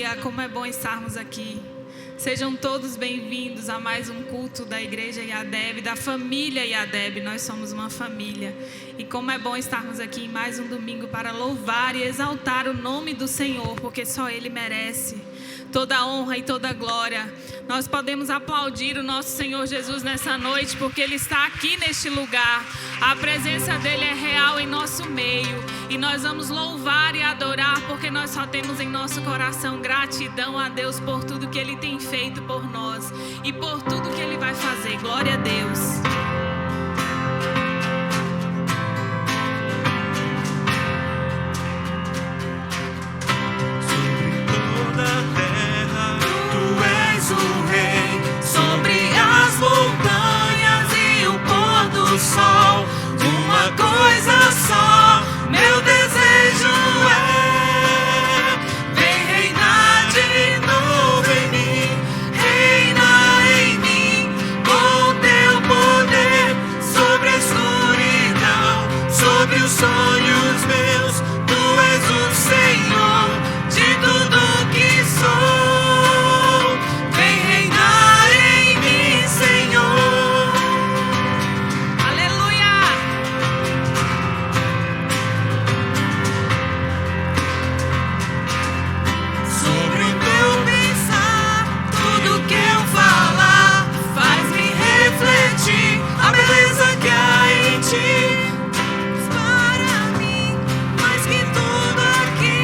Aleluia, como é bom estarmos aqui. Sejam todos bem-vindos a mais um culto da Igreja IADEB, da família IADEB. Nós somos uma família. E como é bom estarmos aqui em mais um domingo para louvar e exaltar o nome do Senhor, porque só Ele merece toda a honra e toda a glória. Nós podemos aplaudir o nosso Senhor Jesus nessa noite, porque Ele está aqui neste lugar. A presença dEle é real em nosso meio. E nós vamos louvar e adorar, porque nós só temos em nosso coração gratidão a Deus por tudo que Ele tem feito por nós e por tudo que Ele vai fazer. Glória a Deus. Sol, uma coisa só, meu desejo é: vem reinar de novo em mim, reina em mim, com teu poder sobre a escuridão, sobre os sonhos meus. Tu és o Senhor de tudo que sou. Vem reinar em mim, Senhor. A beleza que há em ti para mim, mais que tudo aqui.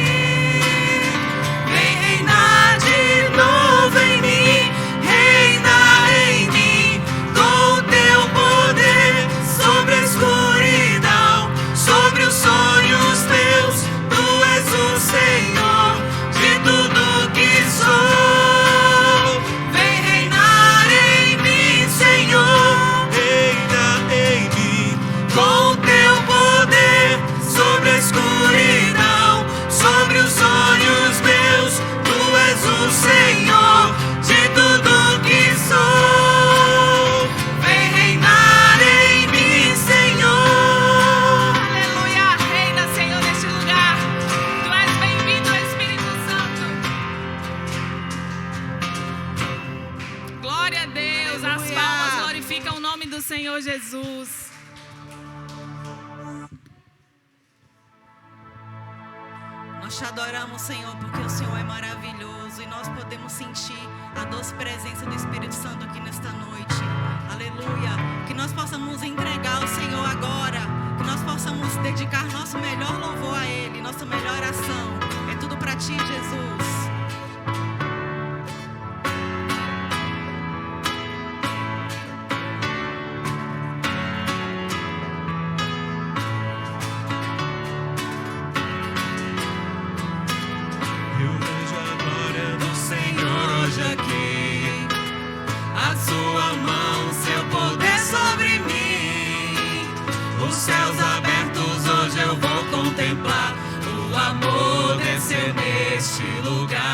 Vem reinar de novo em mim, reina em mim, com teu poder sobre a escuridão, sobre os sonhos teus. Tu és o Senhor de tudo que sou. Vem reinar em mim, Senhor. Com teu poder sobre a escuridão, sobre os sonhos meus. Tu és o Senhor de tudo que sou. Vem reinar em mim, Senhor. Aleluia, reina, Senhor, neste lugar. Tu és bem-vindo, Espírito Santo. Glória a Deus. Aleluia. As palmas glorificam o nome do Senhor Jesus. Nós te adoramos, Senhor, porque o Senhor é maravilhoso e nós podemos sentir a doce presença do Espírito Santo aqui nesta noite. Aleluia. Que nós possamos entregar ao Senhor agora, que nós possamos dedicar nosso melhor louvor a Ele, nossa melhor oração. É tudo para Ti, Jesus. Céus abertos, hoje eu vou contemplar o amor descer neste lugar.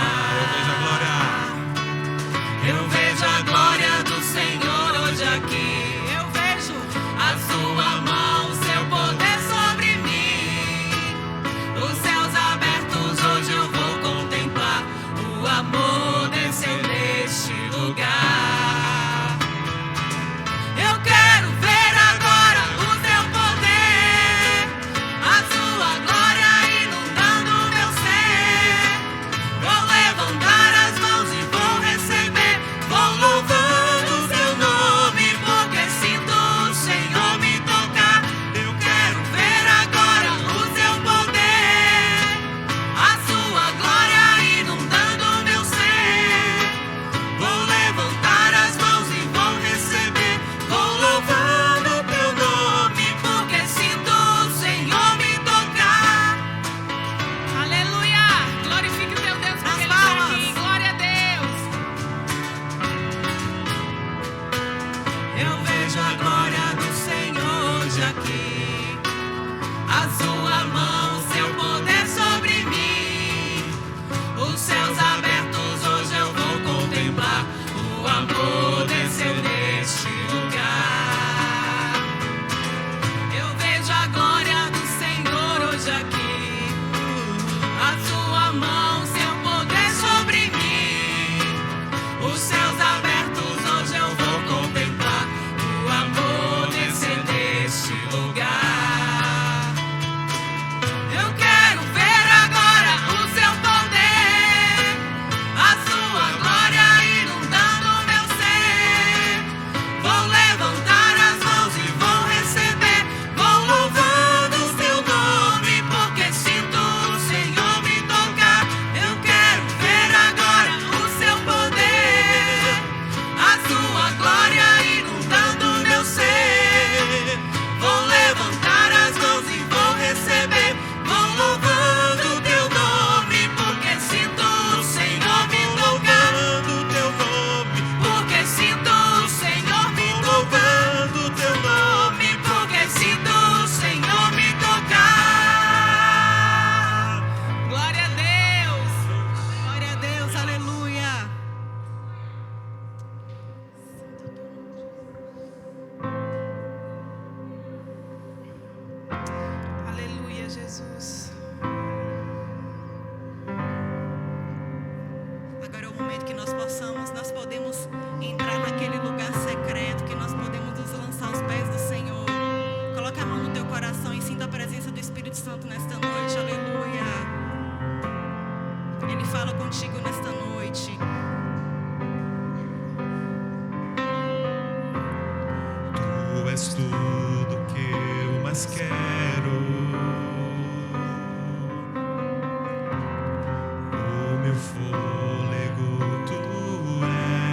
possamos, nós podemos entrar naquele lugar secreto, que nós podemos nos lançar aos pés do Senhor. Coloca a mão no teu coração e sinta a presença do Espírito Santo nesta noite, aleluia. Ele fala contigo nesta noite. Tu és tudo que eu mais quero. O meu fôlego tu és.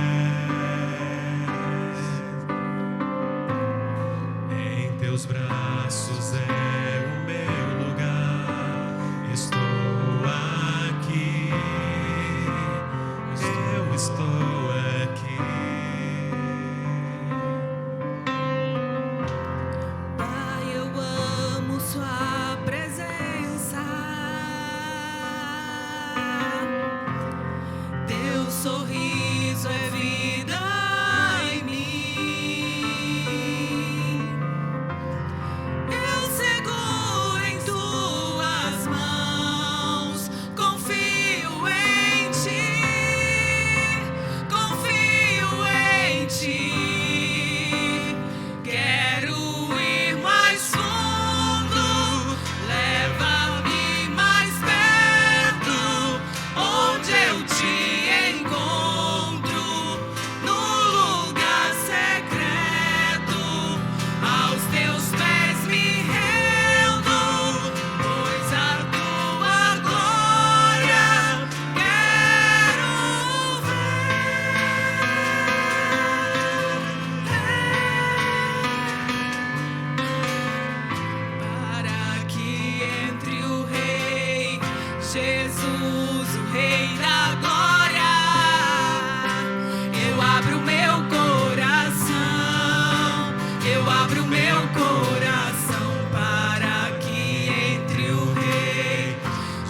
Em teus braços é o meu lugar. Estou aqui. Eu estou aqui. Pai, eu amo sua presença. Teu sorriso é vida em mim. Eu seguro em tuas mãos, confio em ti, confio em ti. Quero ir mais fundo, leva-me mais perto, onde eu te encontro, no lugar secreto. Aos teus pés me rendo, pois a tua glória quero ver. Para que entre o Rei Jesus, o Rei da glória, eu abro meu coração, eu abro meu coração. Para que entre o Rei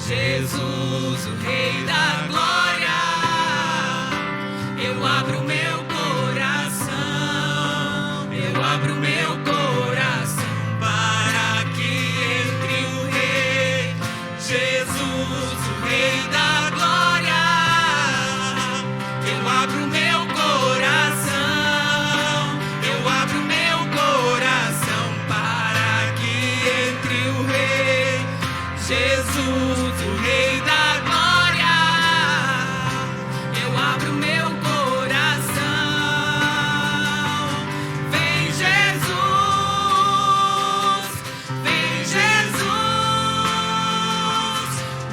Jesus, o Rei da glória, eu abro meu coração, eu abro meu coração. Para que entre o Rei Jesus, o Rei da glória, eu abro meu coração, eu abro meu coração. Para que entre o Rei Jesus, o Rei da glória, eu abro meu coração. Vem Jesus, vem Jesus.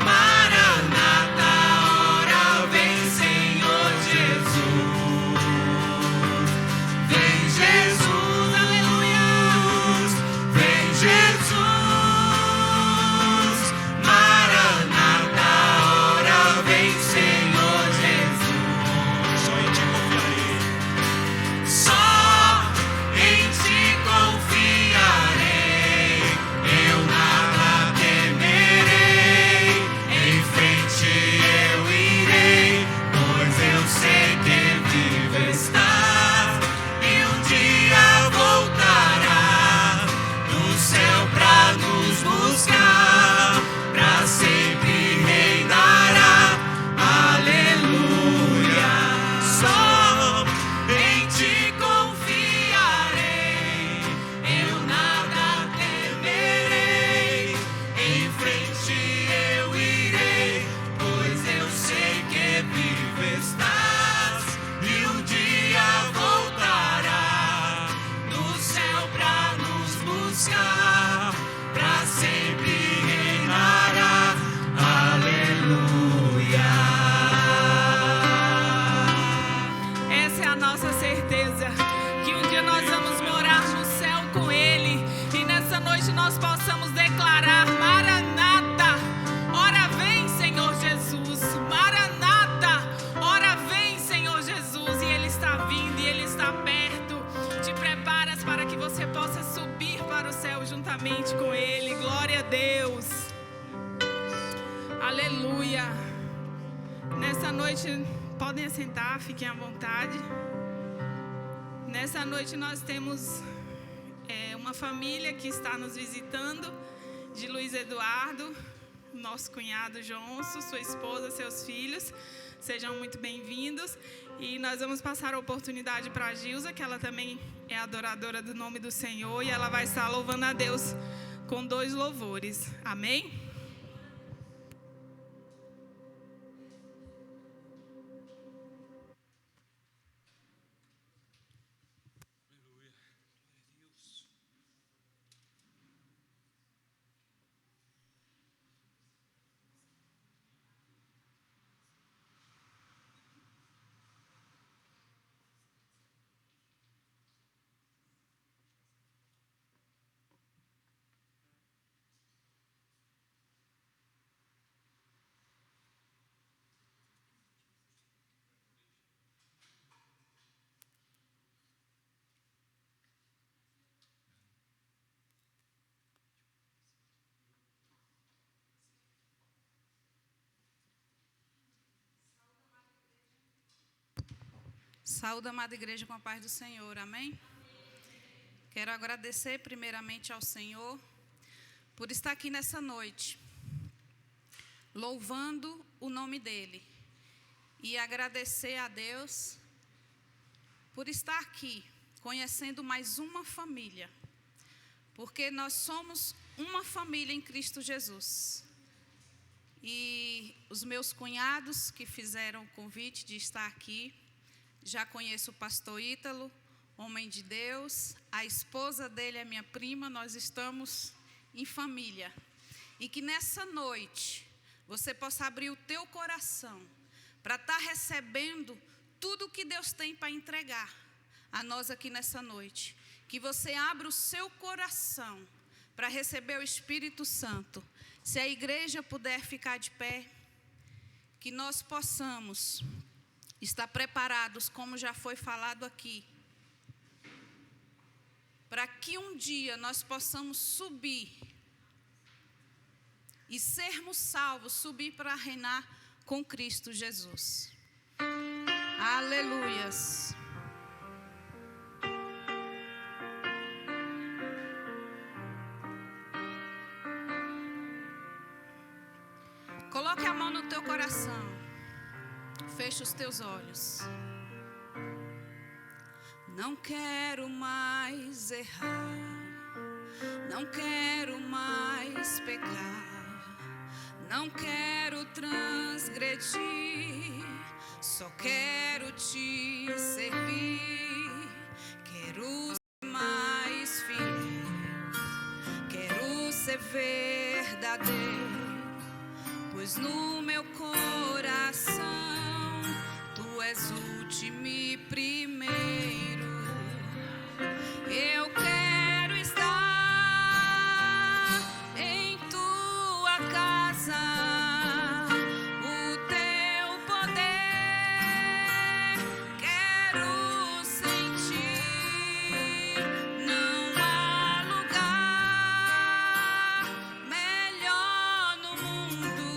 Maranata, ora vem Senhor Jesus. Vem Jesus, aleluia. Vem Jesus. Maranata, ora vem Senhor Jesus. Só em ti confiarei. Só em ti confiarei, eu nada temerei. Em frente eu irei, pois eu sei que vivo estás, e um dia voltará do céu pra nos buscar, pra sempre reinará. Aleluia. Só em ti confiarei, eu nada temerei. Em frente eu irei, pois eu sei que vivo estás, e um dia voltará do céu pra nos buscar, pra sempre reinará. Aleluia. Essa é a nossa certeza, que um dia nós vamos morar no céu com Ele, e nessa noite nós possamos declarar: Maranata, ora vem Senhor Jesus. Maranata, ora vem Senhor Jesus. E Ele está vindo, e Ele está perto. Te preparas para que você possa subir para o céu juntamente com Ele. Glória a Deus. Aleluia. Nessa noite, podem assentar, fiquem à vontade. Nessa noite nós temos uma família que está nos visitando, de Luiz Eduardo, nosso cunhado Johnson, sua esposa, seus filhos. Sejam muito bem-vindos. E nós vamos passar a oportunidade para a Gilza, que ela também é adoradora do nome do Senhor, e ela vai estar louvando a Deus com 2 louvores. Amém? Saúde, amada igreja, com a paz do Senhor, amém? Quero agradecer primeiramente ao Senhor por estar aqui nessa noite, louvando o nome dEle, e agradecer a Deus por estar aqui, conhecendo mais uma família, porque nós somos uma família em Cristo Jesus. E os meus cunhados que fizeram o convite de estar aqui, já conheço o pastor Ítalo, homem de Deus, a esposa dele é minha prima, nós estamos em família. E que nessa noite você possa abrir o teu coração para estar recebendo tudo que Deus tem para entregar a nós aqui nessa noite. Que você abra o seu coração para receber o Espírito Santo. Se a igreja puder ficar de pé, que nós possamos estar preparados, como já foi falado aqui, para que um dia nós possamos subir e sermos salvos, subir para reinar com Cristo Jesus. Aleluias. Coloque a mão no teu coração. Fecha os teus olhos. Não quero mais errar, não quero mais pecar, não quero transgredir, só quero te servir. Quero ser mais fiel, quero ser verdadeiro, pois no meu coração Tu és último e primeiro. Eu quero estar em Tua casa, o Teu poder quero sentir. Não há lugar melhor no mundo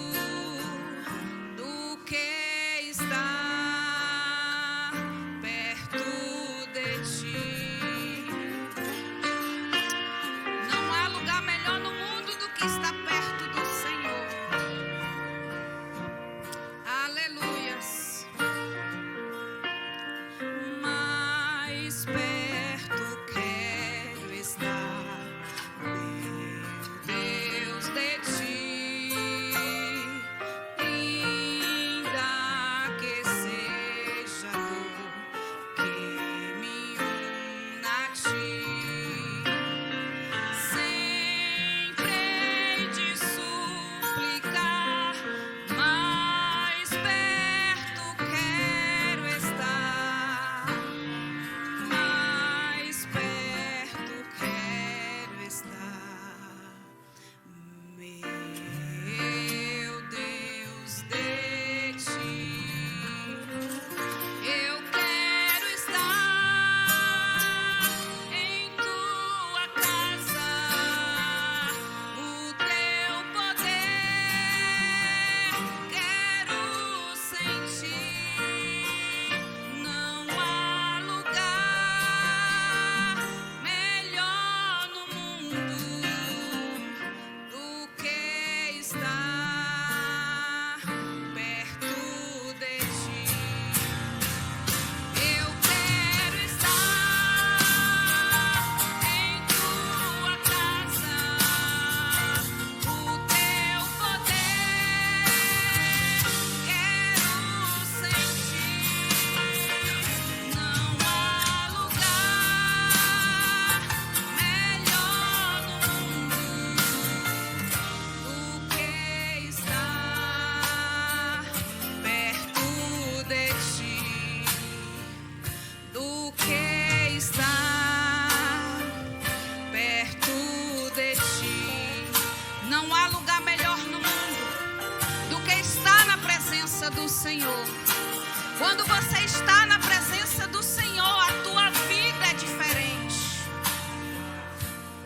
Quando você está na presença do Senhor, a tua vida é diferente.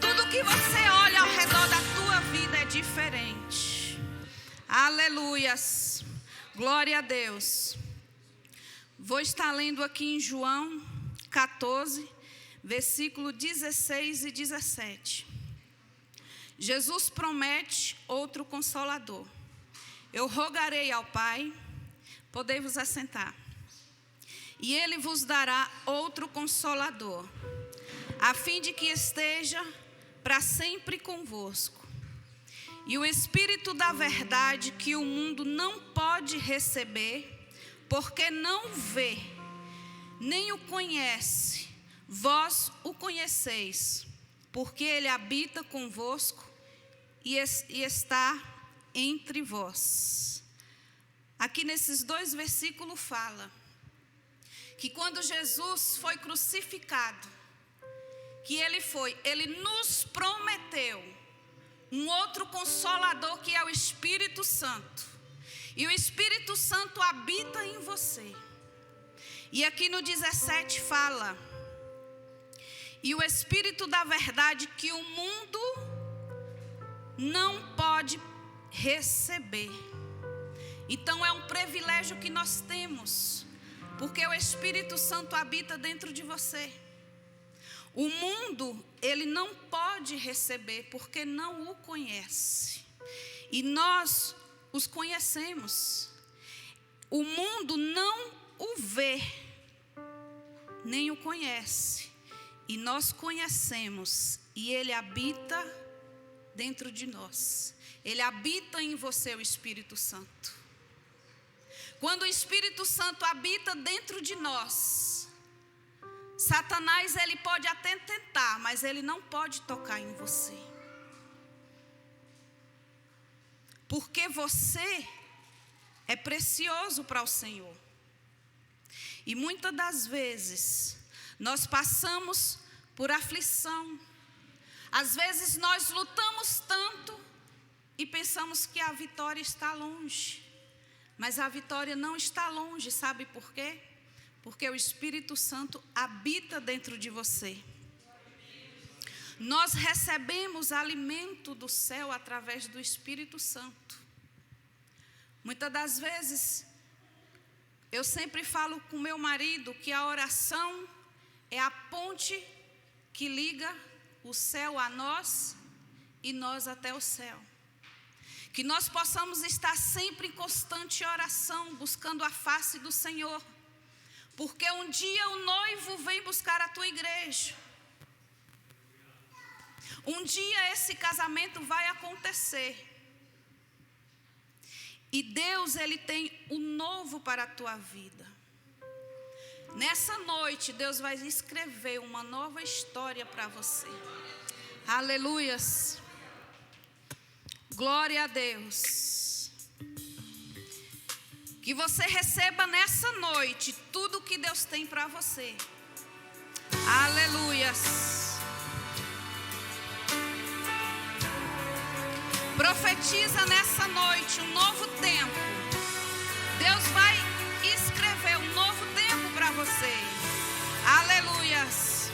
Tudo que você olha ao redor da tua vida é diferente. Aleluias. Glória a Deus. Vou estar lendo aqui em João 14, versículo 16 e 17. Jesus promete outro consolador. Eu rogarei ao Pai, podei-vos assentar, e Ele vos dará outro consolador, a fim de que esteja para sempre convosco. E o Espírito da verdade, que o mundo não pode receber, porque não vê, nem o conhece, vós o conheceis, porque Ele habita convosco e está entre vós. Aqui nesses 2 versículos fala que quando Jesus foi crucificado, que Ele nos prometeu um outro consolador, que é o Espírito Santo. E o Espírito Santo habita em você. E aqui no 17 fala: e o Espírito da verdade, que o mundo não pode receber. Então é um privilégio que nós temos, porque o Espírito Santo habita dentro de você. O mundo, ele não pode receber, porque não o conhece. E nós os conhecemos. O mundo não o vê, nem o conhece. E nós conhecemos, e Ele habita dentro de nós. Ele habita em você, o Espírito Santo. Quando o Espírito Santo habita dentro de nós, Satanás, ele pode até tentar, mas ele não pode tocar em você. Porque você é precioso para o Senhor. E muitas das vezes nós passamos por aflição. Às vezes nós lutamos tanto e pensamos que a vitória está longe. Mas a vitória não está longe, sabe por quê? Porque o Espírito Santo habita dentro de você. Nós recebemos alimento do céu através do Espírito Santo. Muitas das vezes, eu sempre falo com meu marido que a oração é a ponte que liga o céu a nós e nós até o céu. Que nós possamos estar sempre em constante oração, buscando a face do Senhor. Porque um dia o noivo vem buscar a tua igreja. Um dia esse casamento vai acontecer. E Deus, Ele tem o novo para a tua vida. Nessa noite, Deus vai escrever uma nova história para você. Aleluias. Glória a Deus. Que você receba nessa noite tudo que Deus tem para você. Aleluias. Profetiza nessa noite um novo tempo. Deus vai escrever um novo tempo para você. Aleluias.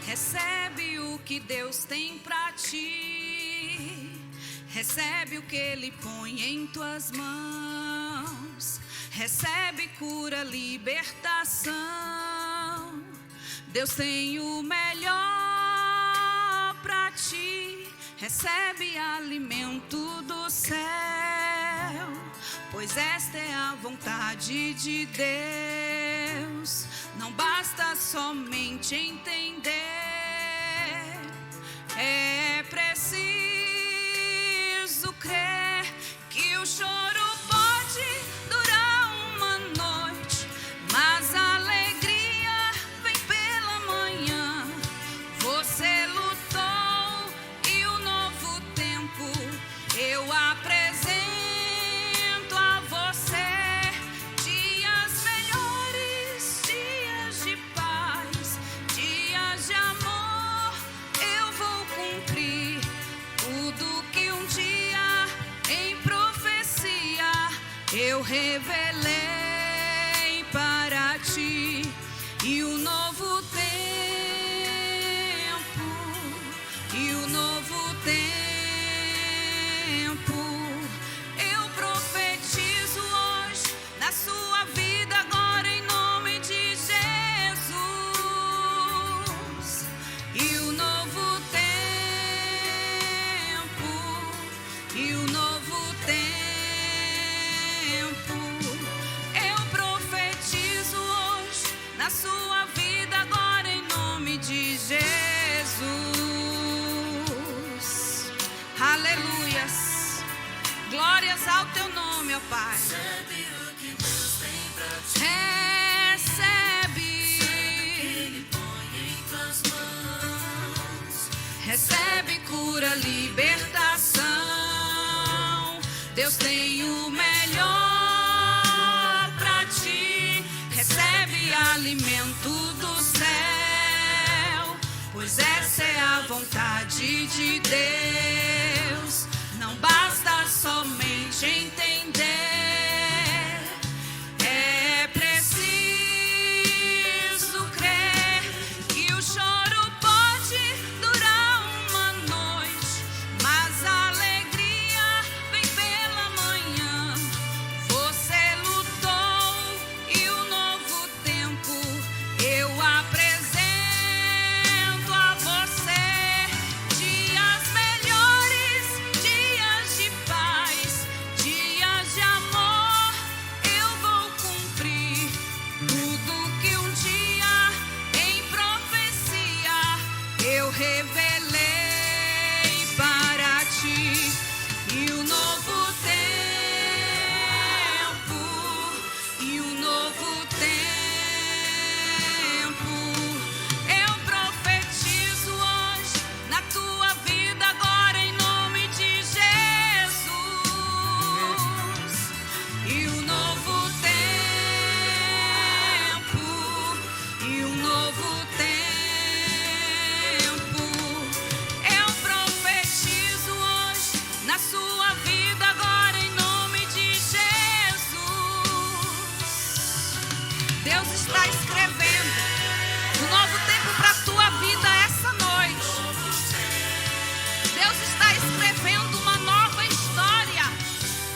Recebe o que Deus tem para ti. Recebe o que Ele põe em tuas mãos. Recebe cura, libertação. Deus tem o melhor para ti. Recebe alimento do céu, pois esta é a vontade de Deus. Não basta somente entender, é preciso crer que o choro pode durar uma noite, mas a alegria vem pela manhã. Você lutou e o novo tempo eu apresento a você. Dias melhores, dias de paz, dias de amor. Deus tem o melhor pra ti. Recebe alimento do céu, pois essa é a vontade de Deus. Não basta somente entender, é preciso crer que o choro pode durar uma noite, mas a alegria vem pela manhã. Você lutou e o novo tempo eu apresento a você. Dias melhores, dias de paz, dias de amor, eu vou cumprir tudo que um dia em profecia eu revelei para ti. E o novo tempo, e o novo tempo, eu profetizo hoje na tua vida agora em nome de Jesus. E o novo tempo, e o novo tempo, eu profetizo hoje na sua vida agora em nome de Jesus. Deus está escrevendo um novo tempo para a tua vida essa noite. Deus está escrevendo uma nova história.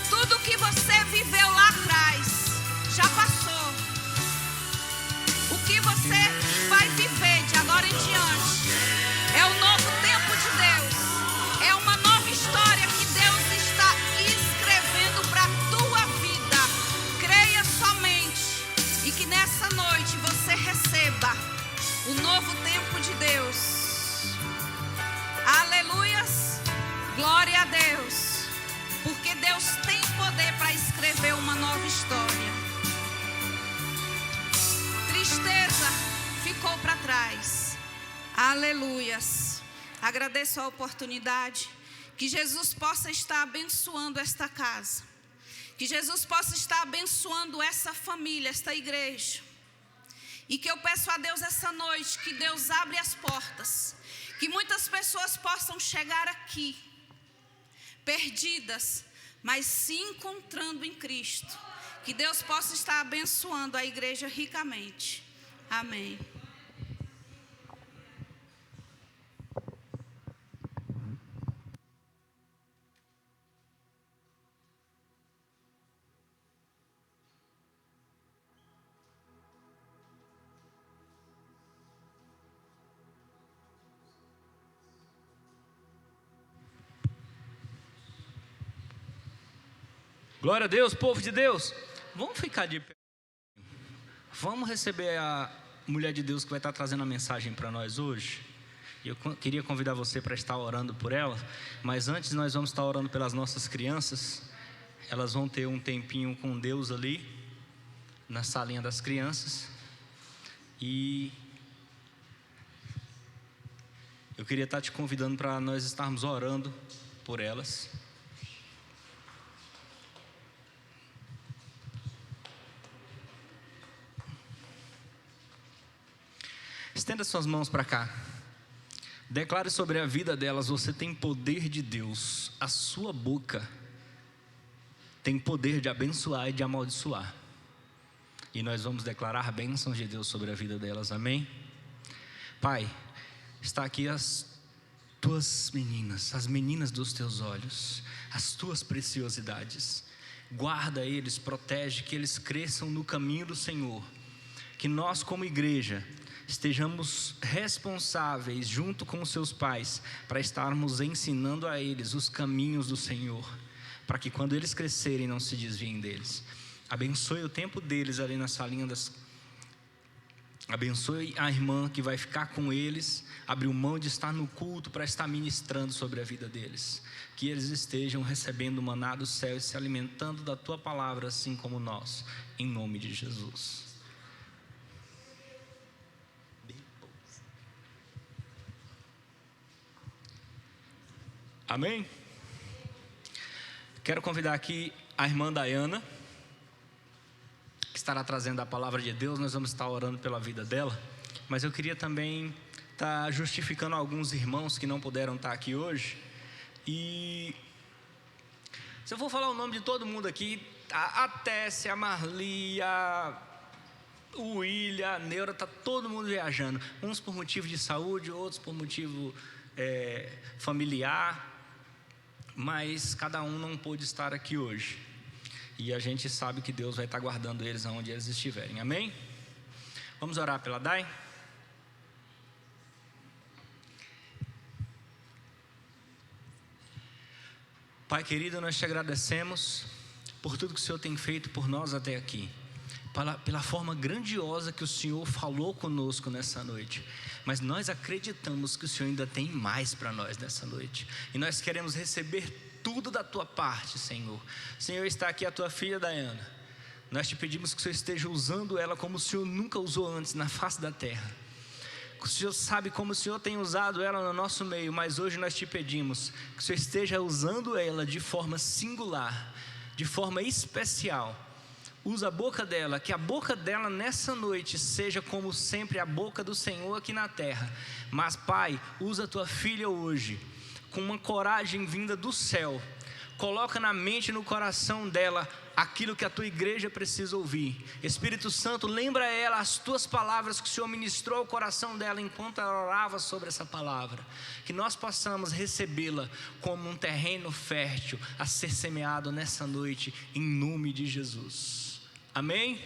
Tudo que você viveu lá atrás já passou. O que você vai viver de agora em diante é o novo tempo de Deus. É uma nova história que Deus está escrevendo para a tua vida. Creia somente e que nessa noite você receba o novo tempo de Deus. Aleluias, glória a Deus, porque Deus tem poder para escrever uma nova história. Tristeza ficou para trás. Aleluias. Agradeço a oportunidade. Que Jesus possa estar abençoando esta casa. Que Jesus possa estar abençoando essa família, esta igreja. E que eu peço a Deus essa noite, que Deus abre as portas. Que muitas pessoas possam chegar aqui, perdidas, mas se encontrando em Cristo. Que Deus possa estar abençoando a igreja ricamente. Amém. Glória a Deus, povo de Deus. Vamos ficar de pé. Vamos receber a mulher de Deus que vai estar trazendo a mensagem para nós hoje. Eu queria convidar você para estar orando por ela, mas antes nós vamos estar orando pelas nossas crianças. Elas vão ter um tempinho com Deus ali, na salinha das crianças. E eu queria estar te convidando para nós estarmos orando por elas. Estenda suas mãos para cá. Declare sobre a vida delas: você tem poder de Deus. A sua boca tem poder de abençoar e de amaldiçoar. E nós vamos declarar bênçãos de Deus sobre a vida delas, amém? Pai, está aqui as tuas meninas, as meninas dos teus olhos, as tuas preciosidades. Guarda eles, protege, que eles cresçam no caminho do Senhor. Que nós como igreja estejamos responsáveis junto com os seus pais para estarmos ensinando a eles os caminhos do Senhor, para que quando eles crescerem não se desviem deles. Abençoe o tempo deles ali na salinha das... Abençoe a irmã que vai ficar com eles, abriu mão de estar no culto para estar ministrando sobre a vida deles. Que eles estejam recebendo o maná do céu e se alimentando da tua palavra, assim como nós, em nome de Jesus. Amém? Quero convidar aqui a irmã Dayana, que estará trazendo a palavra de Deus. Nós vamos estar orando pela vida dela, mas eu queria também estar justificando alguns irmãos que não puderam estar aqui hoje. E se eu for falar o nome de todo mundo aqui, a Tessia, a Marli, o William, a Neura, está todo mundo viajando. Uns por motivo de saúde, outros por motivo familiar. Mas cada um não pôde estar aqui hoje. E a gente sabe que Deus vai estar guardando eles aonde eles estiverem. Amém? Vamos orar pela Dai? Pai querido, nós te agradecemos por tudo que o Senhor tem feito por nós até aqui, pela forma grandiosa que o Senhor falou conosco nessa noite. Mas nós acreditamos que o Senhor ainda tem mais para nós nessa noite, e nós queremos receber tudo da tua parte, Senhor. Senhor, está aqui a tua filha Dayana. Nós te pedimos que o Senhor esteja usando ela como o Senhor nunca usou antes na face da terra. O Senhor sabe como o Senhor tem usado ela no nosso meio, mas hoje nós te pedimos que o Senhor esteja usando ela de forma singular, de forma especial. Usa a boca dela, que a boca dela nessa noite seja como sempre a boca do Senhor aqui na terra. Mas Pai, usa a tua filha hoje com uma coragem vinda do céu. Coloca na mente e no coração dela aquilo que a tua igreja precisa ouvir. Espírito Santo, lembra ela as tuas palavras que o Senhor ministrou ao coração dela enquanto ela orava sobre essa palavra. Que nós possamos recebê-la como um terreno fértil a ser semeado nessa noite, em nome de Jesus. Amém?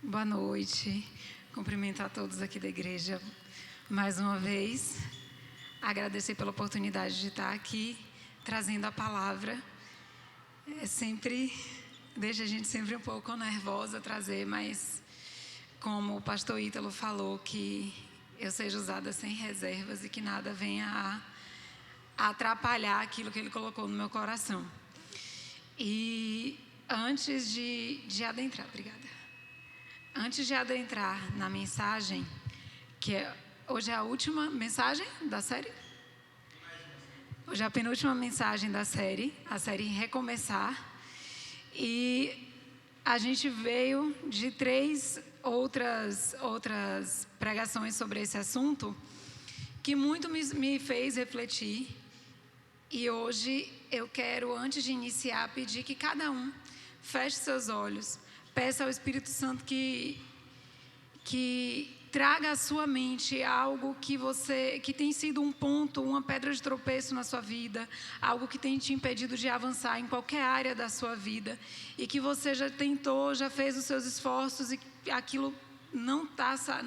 Boa noite, cumprimento a todos aqui da igreja mais uma vez, agradecer pela oportunidade de estar aqui trazendo a palavra. Deixa a gente sempre um pouco nervosa trazer, mas como o pastor Ítalo falou, que eu seja usada sem reservas e que nada venha a atrapalhar aquilo que ele colocou no meu coração. E antes de adentrar, Antes de adentrar na mensagem, hoje é a última mensagem da série? Hoje é a penúltima mensagem da série, a série Recomeçar. E a gente veio de 3 outras pregações sobre esse assunto, que muito me fez refletir. E hoje eu quero, antes de iniciar, pedir que cada um feche seus olhos. Peça ao Espírito Santo que traga à sua mente algo que tem sido um ponto, uma pedra de tropeço na sua vida, algo que tem te impedido de avançar em qualquer área da sua vida, e que você já tentou, já fez os seus esforços e aquilo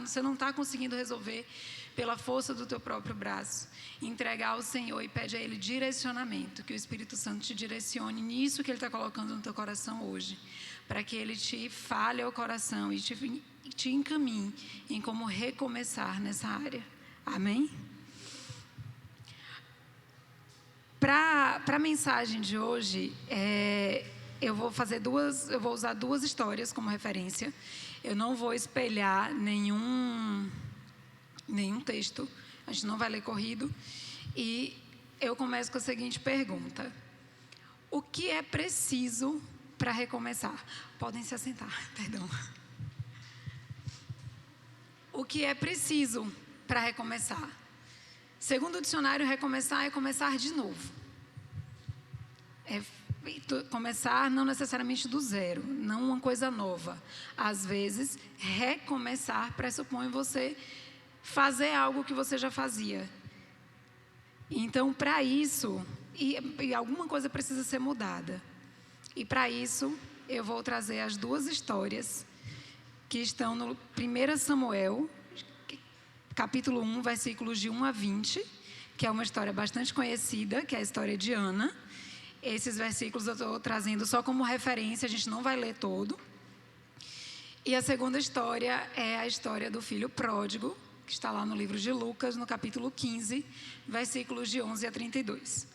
você não está conseguindo resolver pela força do teu próprio braço. Entregar ao Senhor e pede a Ele direcionamento, que o Espírito Santo te direcione nisso que Ele está colocando no teu coração hoje, para que Ele te fale ao coração e te encaminhe em como recomeçar nessa área. Amém? Para a mensagem de hoje, eu vou usar 2 histórias como referência. Eu não vou espelhar nenhum texto, a gente não vai ler corrido. E eu começo com a seguinte pergunta: o que é preciso para recomeçar? Podem se assentar, perdão. O que é preciso para recomeçar? Segundo o dicionário, recomeçar é começar de novo. Começar não necessariamente do zero, não uma coisa nova. Às vezes, recomeçar pressupõe você fazer algo que você já fazia. Então, para isso, e alguma coisa precisa ser mudada. E para isso, eu vou trazer as 2 histórias que estão no 1 Samuel, capítulo 1, versículos de 1 a 20, que é uma história bastante conhecida, que é a história de Ana. Esses versículos eu estou trazendo só como referência, a gente não vai ler todo. E a segunda história é a história do filho pródigo, que está lá no livro de Lucas, no capítulo 15, versículos de 11 a 32.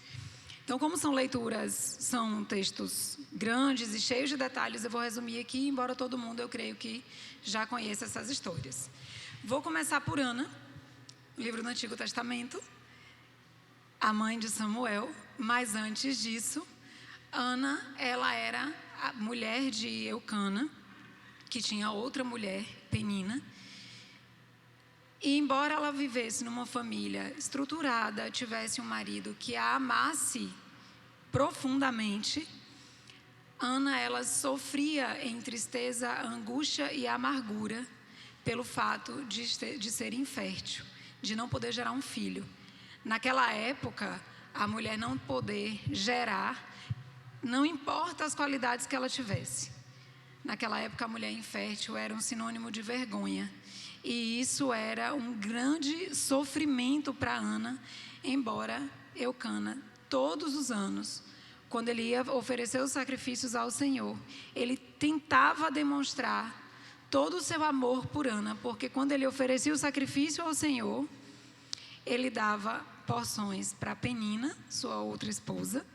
Então, como são textos grandes e cheios de detalhes, eu vou resumir aqui, embora todo mundo, eu creio que já conheça essas histórias. Vou começar por Ana, livro do Antigo Testamento, a mãe de Samuel, mas antes disso, Ana, ela era a mulher de Eucana, que tinha outra mulher, Penina. E embora ela vivesse numa família estruturada, tivesse um marido que a amasse profundamente, Ana, ela sofria em tristeza, angústia e amargura pelo fato de ser infértil, de não poder gerar um filho. Naquela época, a mulher não poder gerar, não importa as qualidades que ela tivesse. Naquela época, a mulher infértil era um sinônimo de vergonha. E isso era um grande sofrimento para Ana, embora Eucana, todos os anos, quando ele ia oferecer os sacrifícios ao Senhor, ele tentava demonstrar todo o seu amor por Ana, porque quando ele oferecia o sacrifício ao Senhor, ele dava porções para Penina, sua outra esposa,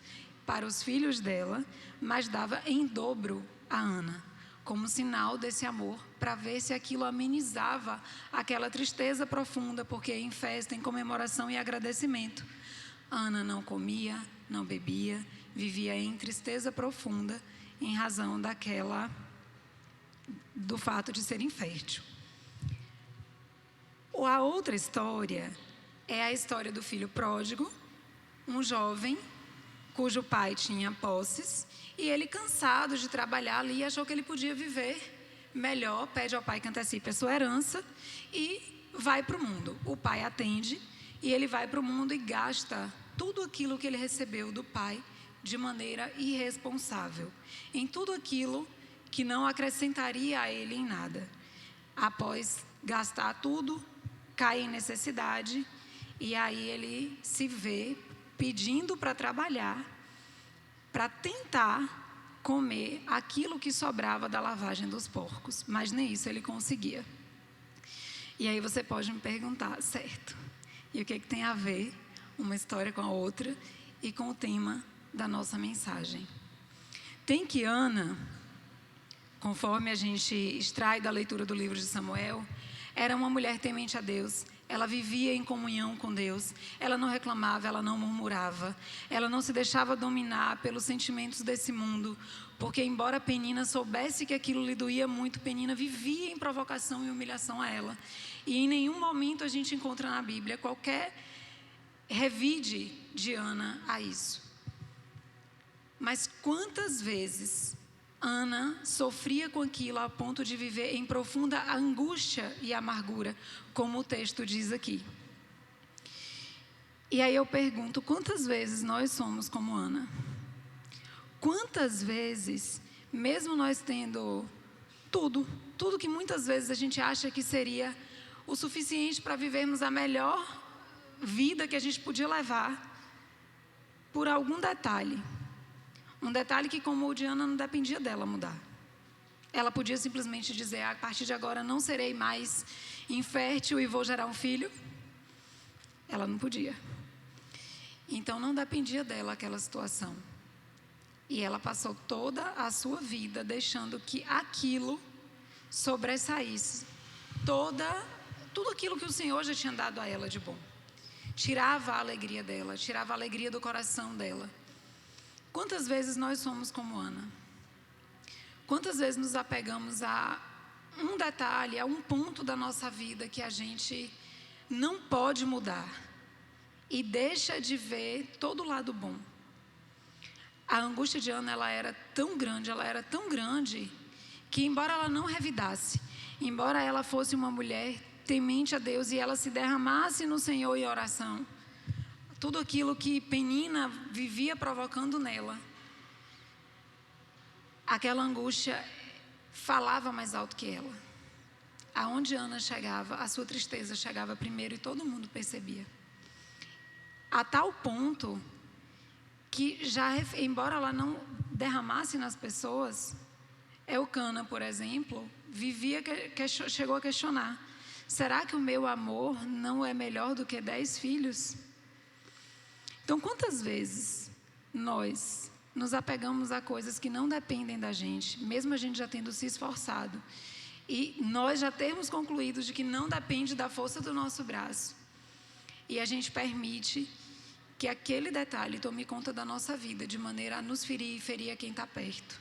para os filhos dela, mas dava em dobro a Ana, como sinal desse amor, para ver se aquilo amenizava aquela tristeza profunda, porque em festa, em comemoração e agradecimento, Ana não comia, não bebia, vivia em tristeza profunda, em razão do fato de ser infértil. A outra história é a história do filho pródigo, um jovem cujo pai tinha posses, e ele, cansado de trabalhar ali, achou que ele podia viver melhor, pede ao pai que antecipe a sua herança e vai para o mundo. O pai atende e ele vai para o mundo e gasta tudo aquilo que ele recebeu do pai de maneira irresponsável, em tudo aquilo que não acrescentaria a ele em nada. Após gastar tudo, cai em necessidade e aí ele se vê pedindo para trabalhar, para tentar comer aquilo que sobrava da lavagem dos porcos, mas nem isso ele conseguia. E aí você pode me perguntar, certo, e o que tem a ver uma história com a outra e com o tema da nossa mensagem? Tem que Ana, conforme a gente extrai da leitura do livro de Samuel, era uma mulher temente a Deus. Ela vivia em comunhão com Deus, ela não reclamava, ela não murmurava, ela não se deixava dominar pelos sentimentos desse mundo, porque embora Penina soubesse que aquilo lhe doía muito, Penina vivia em provocação e humilhação a ela. E em nenhum momento a gente encontra na Bíblia qualquer revide de Ana a isso. Mas quantas vezes Ana sofria com aquilo a ponto de viver em profunda angústia e amargura, como o texto diz aqui. E aí eu pergunto, quantas vezes nós somos como Ana? Quantas vezes, mesmo nós tendo tudo que muitas vezes a gente acha que seria o suficiente para vivermos a melhor vida que a gente podia levar, por algum detalhe, um detalhe que, como o de Ana, não dependia dela mudar. Ela podia simplesmente dizer, a partir de agora não serei mais infértil e vou gerar um filho. Ela não podia. Então não dependia dela aquela situação. E ela passou toda a sua vida deixando que aquilo sobressaísse tudo aquilo que o Senhor já tinha dado a ela de bom. Tirava a alegria dela, tirava a alegria do coração dela. Quantas vezes nós somos como Ana? Quantas vezes nos apegamos a um detalhe, a um ponto da nossa vida que a gente não pode mudar e deixa de ver todo o lado bom? A angústia de Ana, ela era tão grande, que embora ela não revidasse, embora ela fosse uma mulher temente a Deus e ela se derramasse no Senhor em oração, tudo aquilo que Penina vivia provocando nela, aquela angústia falava mais alto que ela. Aonde Ana chegava, a sua tristeza chegava primeiro e todo mundo percebia. A tal ponto que, embora ela não derramasse nas pessoas, Eucana, por exemplo, chegou a questionar: será que o meu amor não é melhor do que 10 filhos? Então, quantas vezes nós nos apegamos a coisas que não dependem da gente, mesmo a gente já tendo se esforçado, e nós já termos concluído de que não depende da força do nosso braço, e a gente permite que aquele detalhe tome conta da nossa vida, de maneira a nos ferir e ferir a quem está perto.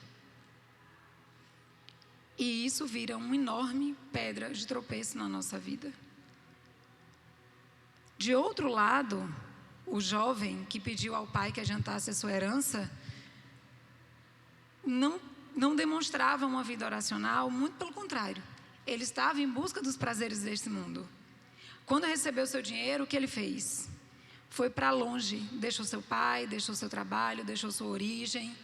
E isso vira uma enorme pedra de tropeço na nossa vida. De outro lado, o jovem que pediu ao pai que adiantasse a sua herança não demonstrava uma vida oracional, muito pelo contrário. Ele estava em busca dos prazeres deste mundo. Quando recebeu seu dinheiro, o que ele fez? Foi para longe, deixou seu pai, deixou seu trabalho, deixou sua origem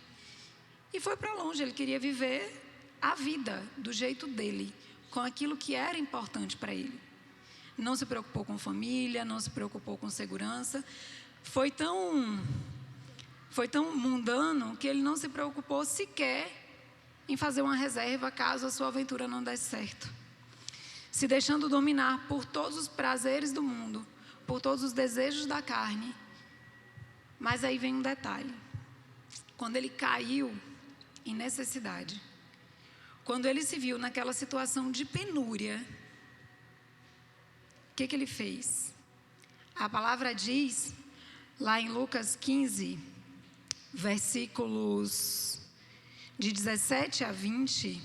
e foi para longe. Ele queria viver a vida do jeito dele, com aquilo que era importante para ele. Não se preocupou com família, não se preocupou com segurança. Foi tão mundano que ele não se preocupou sequer em fazer uma reserva caso a sua aventura não desse certo. Se deixando dominar por todos os prazeres do mundo, por todos os desejos da carne. Mas aí vem um detalhe. Quando ele caiu em necessidade, quando ele se viu naquela situação de penúria, o que ele fez? A palavra diz, lá em Lucas 15, versículos de 17 a 20,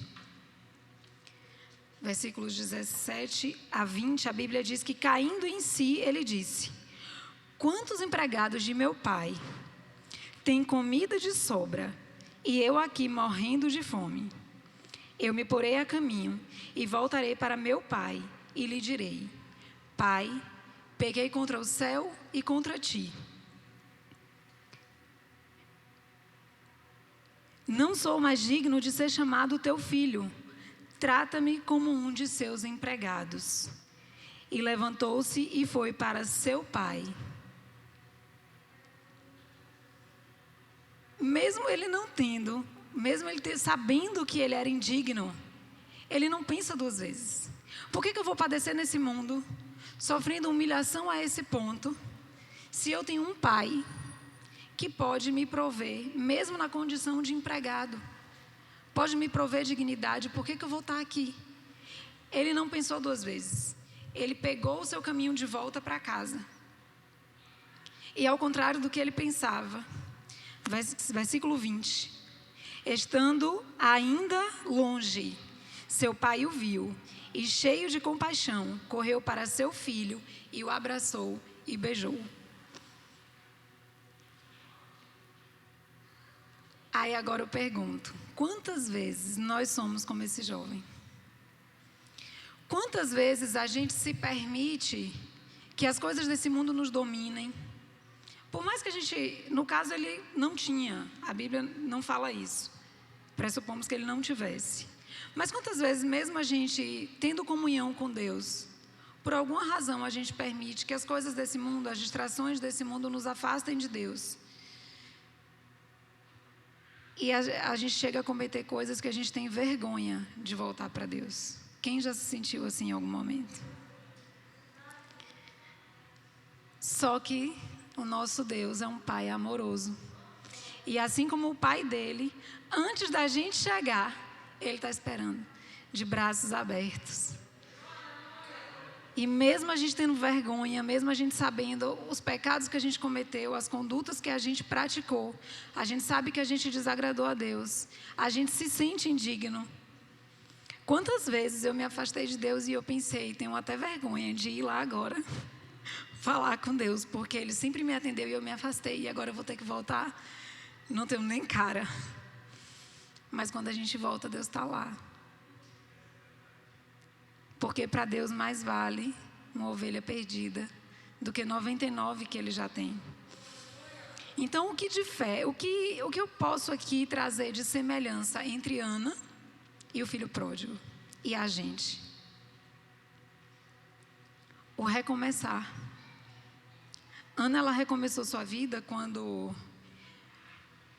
versículos 17 a 20, a Bíblia diz que, caindo em si, ele disse: quantos empregados de meu pai têm comida de sobra, e eu aqui morrendo de fome? Eu me porei a caminho e voltarei para meu pai e lhe direi: Pai, pequei contra o céu e contra ti. Não sou mais digno de ser chamado teu filho. Trata-me como um de seus empregados. E levantou-se e foi para seu pai. Mesmo ele não tendo, mesmo ele sabendo que ele era indigno, ele não pensa duas vezes. Por que eu vou padecer nesse mundo, sofrendo humilhação a esse ponto, se eu tenho um pai que pode me prover, mesmo na condição de empregado? Pode me prover dignidade, por que eu vou estar aqui? Ele não pensou duas vezes. Ele pegou o seu caminho de volta para casa. E ao contrário do que ele pensava, versículo 20. Estando ainda longe, seu pai o viu e, cheio de compaixão, correu para seu filho e o abraçou e beijou. Aí agora eu pergunto, quantas vezes nós somos como esse jovem? Quantas vezes a gente se permite que as coisas desse mundo nos dominem? Por mais que a gente, no caso ele não tinha, a Bíblia não fala isso, pressupomos que ele não tivesse. Mas quantas vezes mesmo a gente tendo comunhão com Deus, por alguma razão a gente permite que as coisas desse mundo, as distrações desse mundo nos afastem de Deus? E a gente chega a cometer coisas que a gente tem vergonha de voltar para Deus. Quem já se sentiu assim em algum momento? Só que o nosso Deus é um Pai amoroso. E assim como o Pai dele, antes da gente chegar, Ele está esperando, de braços abertos. E mesmo a gente tendo vergonha, mesmo a gente sabendo os pecados que a gente cometeu, as condutas que a gente praticou, a gente sabe que a gente desagradou a Deus, a gente se sente indigno. Quantas vezes eu me afastei de Deus e eu pensei, tenho até vergonha de ir lá agora, falar com Deus, porque Ele sempre me atendeu e eu me afastei, e agora eu vou ter que voltar? Não tenho nem cara. Mas quando a gente volta, Deus está lá. Porque para Deus mais vale uma ovelha perdida do que 99 que Ele já tem. Então, o que de fé, o que eu posso aqui trazer de semelhança entre Ana e o filho pródigo e a gente? O recomeçar. Ana, ela recomeçou sua vida quando,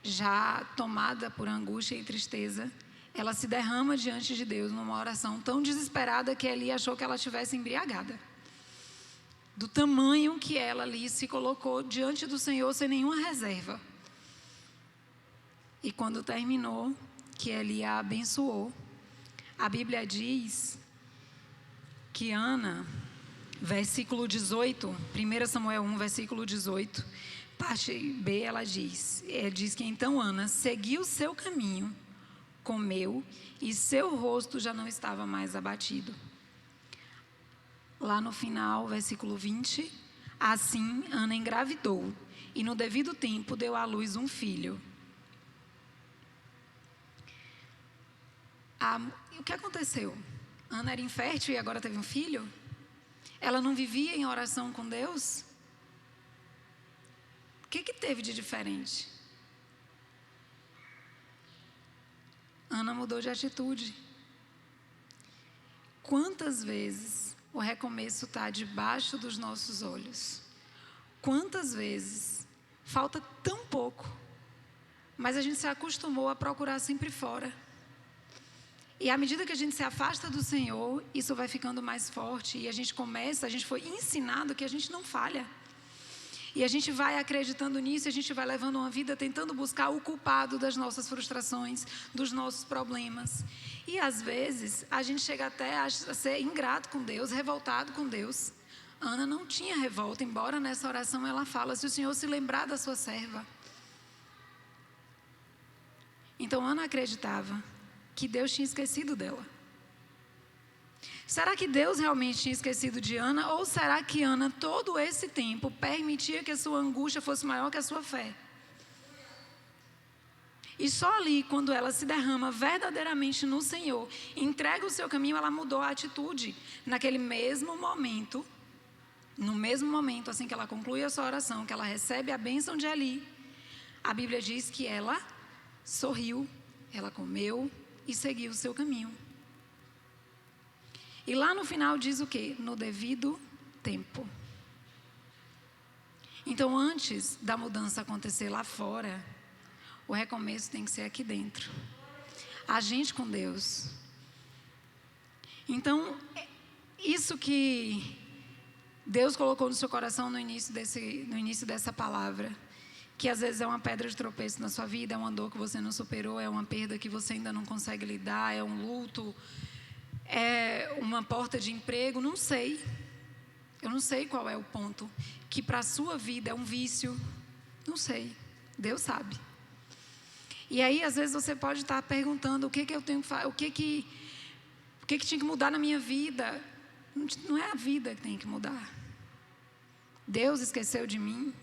já tomada por angústia e tristeza, ela se derrama diante de Deus numa oração tão desesperada que Eli achou que ela estivesse embriagada. Do tamanho que ela ali se colocou diante do Senhor sem nenhuma reserva. E quando terminou, que Eli a abençoou, a Bíblia diz que Ana, versículo 18, 1 Samuel 1, versículo 18, parte B, ela diz que então Ana seguiu o seu caminho, comeu, e seu rosto já não estava mais abatido. Lá no final, versículo 20, assim Ana engravidou, e no devido tempo deu à luz um filho. E o que aconteceu? Ana era infértil e agora teve um filho? Ela não vivia em oração com Deus? O que teve de diferente? Ana mudou de atitude. Quantas vezes o recomeço está debaixo dos nossos olhos? Quantas vezes falta tão pouco, mas a gente se acostumou a procurar sempre fora. E à medida que a gente se afasta do Senhor, isso vai ficando mais forte. E a gente foi ensinado que a gente não falha. E a gente vai acreditando nisso, a gente vai levando uma vida tentando buscar o culpado das nossas frustrações, dos nossos problemas. E às vezes, a gente chega até a ser ingrato com Deus, revoltado com Deus. Ana não tinha revolta, embora nessa oração ela fala, se o Senhor se lembrar da sua serva. Então Ana acreditava que Deus tinha esquecido dela. Será que Deus realmente tinha esquecido de Ana? Ou será que Ana, todo esse tempo, permitia que a sua angústia fosse maior que a sua fé? E só ali, quando ela se derrama verdadeiramente no Senhor, entrega o seu caminho, ela mudou a atitude. Naquele mesmo momento, no mesmo momento, assim que ela conclui a sua oração, que ela recebe a bênção de Eli, a Bíblia diz que ela sorriu, ela comeu e seguiu o seu caminho. E lá no final diz o quê? No devido tempo. Então, antes da mudança acontecer lá fora, o recomeço tem que ser aqui dentro. A gente com Deus. Então, isso que Deus colocou no seu coração no início dessa palavra, que às vezes é uma pedra de tropeço na sua vida, é uma dor que você não superou, é uma perda que você ainda não consegue lidar, é um luto, é uma porta de emprego, não sei. Eu não sei qual é o ponto que para a sua vida é um vício, não sei. Deus sabe. E aí, às vezes, você pode estar perguntando o que eu tenho que fazer, o que tinha que mudar na minha vida. Não é a vida que tem que mudar. Deus esqueceu de mim.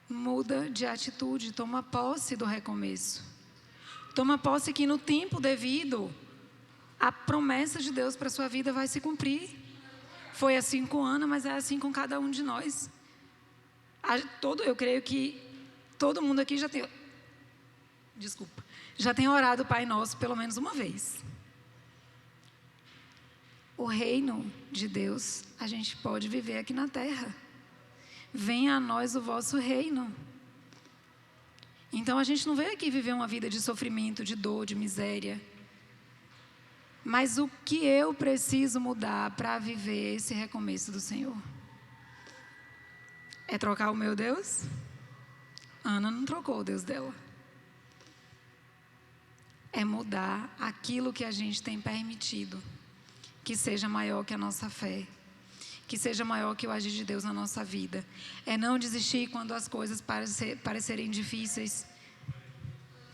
Muda de atitude, toma posse do recomeço. Toma posse que no tempo devido, a promessa de Deus para a sua vida vai se cumprir. Foi assim com Ana, mas é assim com cada um de nós. Eu creio que todo mundo aqui já tem orado o Pai Nosso pelo menos uma vez. O reino de Deus, a gente pode viver aqui na terra. Venha a nós o vosso reino. Então a gente não veio aqui viver uma vida de sofrimento, de dor, de miséria. Mas o que eu preciso mudar para viver esse recomeço do Senhor? É trocar o meu Deus? Ana não trocou o Deus dela. É mudar aquilo que a gente tem permitido, que seja maior que a nossa fé, que seja maior que o agir de Deus na nossa vida. É não desistir quando as coisas parecerem difíceis.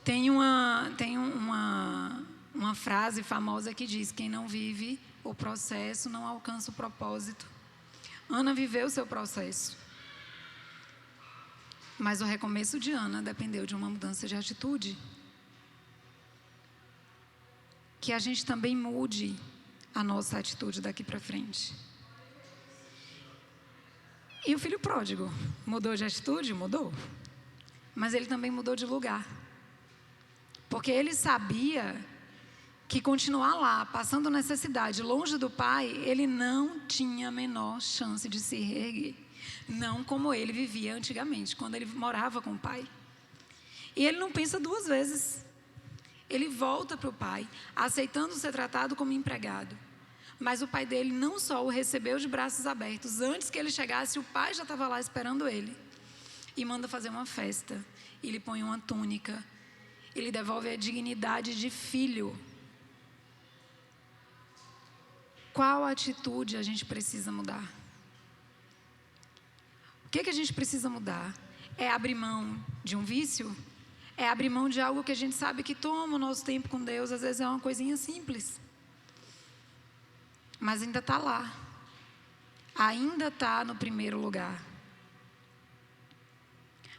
Tem uma frase famosa que diz: quem não vive o processo não alcança o propósito. Ana viveu o seu processo. Mas o recomeço de Ana dependeu de uma mudança de atitude. Que a gente também mude a nossa atitude daqui para frente. E o filho pródigo mudou de atitude? Mudou. Mas ele também mudou de lugar. Porque ele sabia que continuar lá, passando necessidade, longe do pai, ele não tinha a menor chance de se reerguer. Não como ele vivia antigamente, quando ele morava com o pai. E ele não pensa duas vezes. Ele volta para o pai, aceitando ser tratado como empregado. Mas o pai dele não só o recebeu de braços abertos, antes que ele chegasse, o pai já estava lá esperando ele. e manda fazer uma festa, e lhe põe uma túnica, e lhe devolve a dignidade de filho. Qual atitude a gente precisa mudar? O que a gente precisa mudar? É abrir mão de um vício? É abrir mão de algo que a gente sabe que toma o nosso tempo com Deus, às vezes é uma coisinha simples. Mas ainda está lá. Ainda está no primeiro lugar.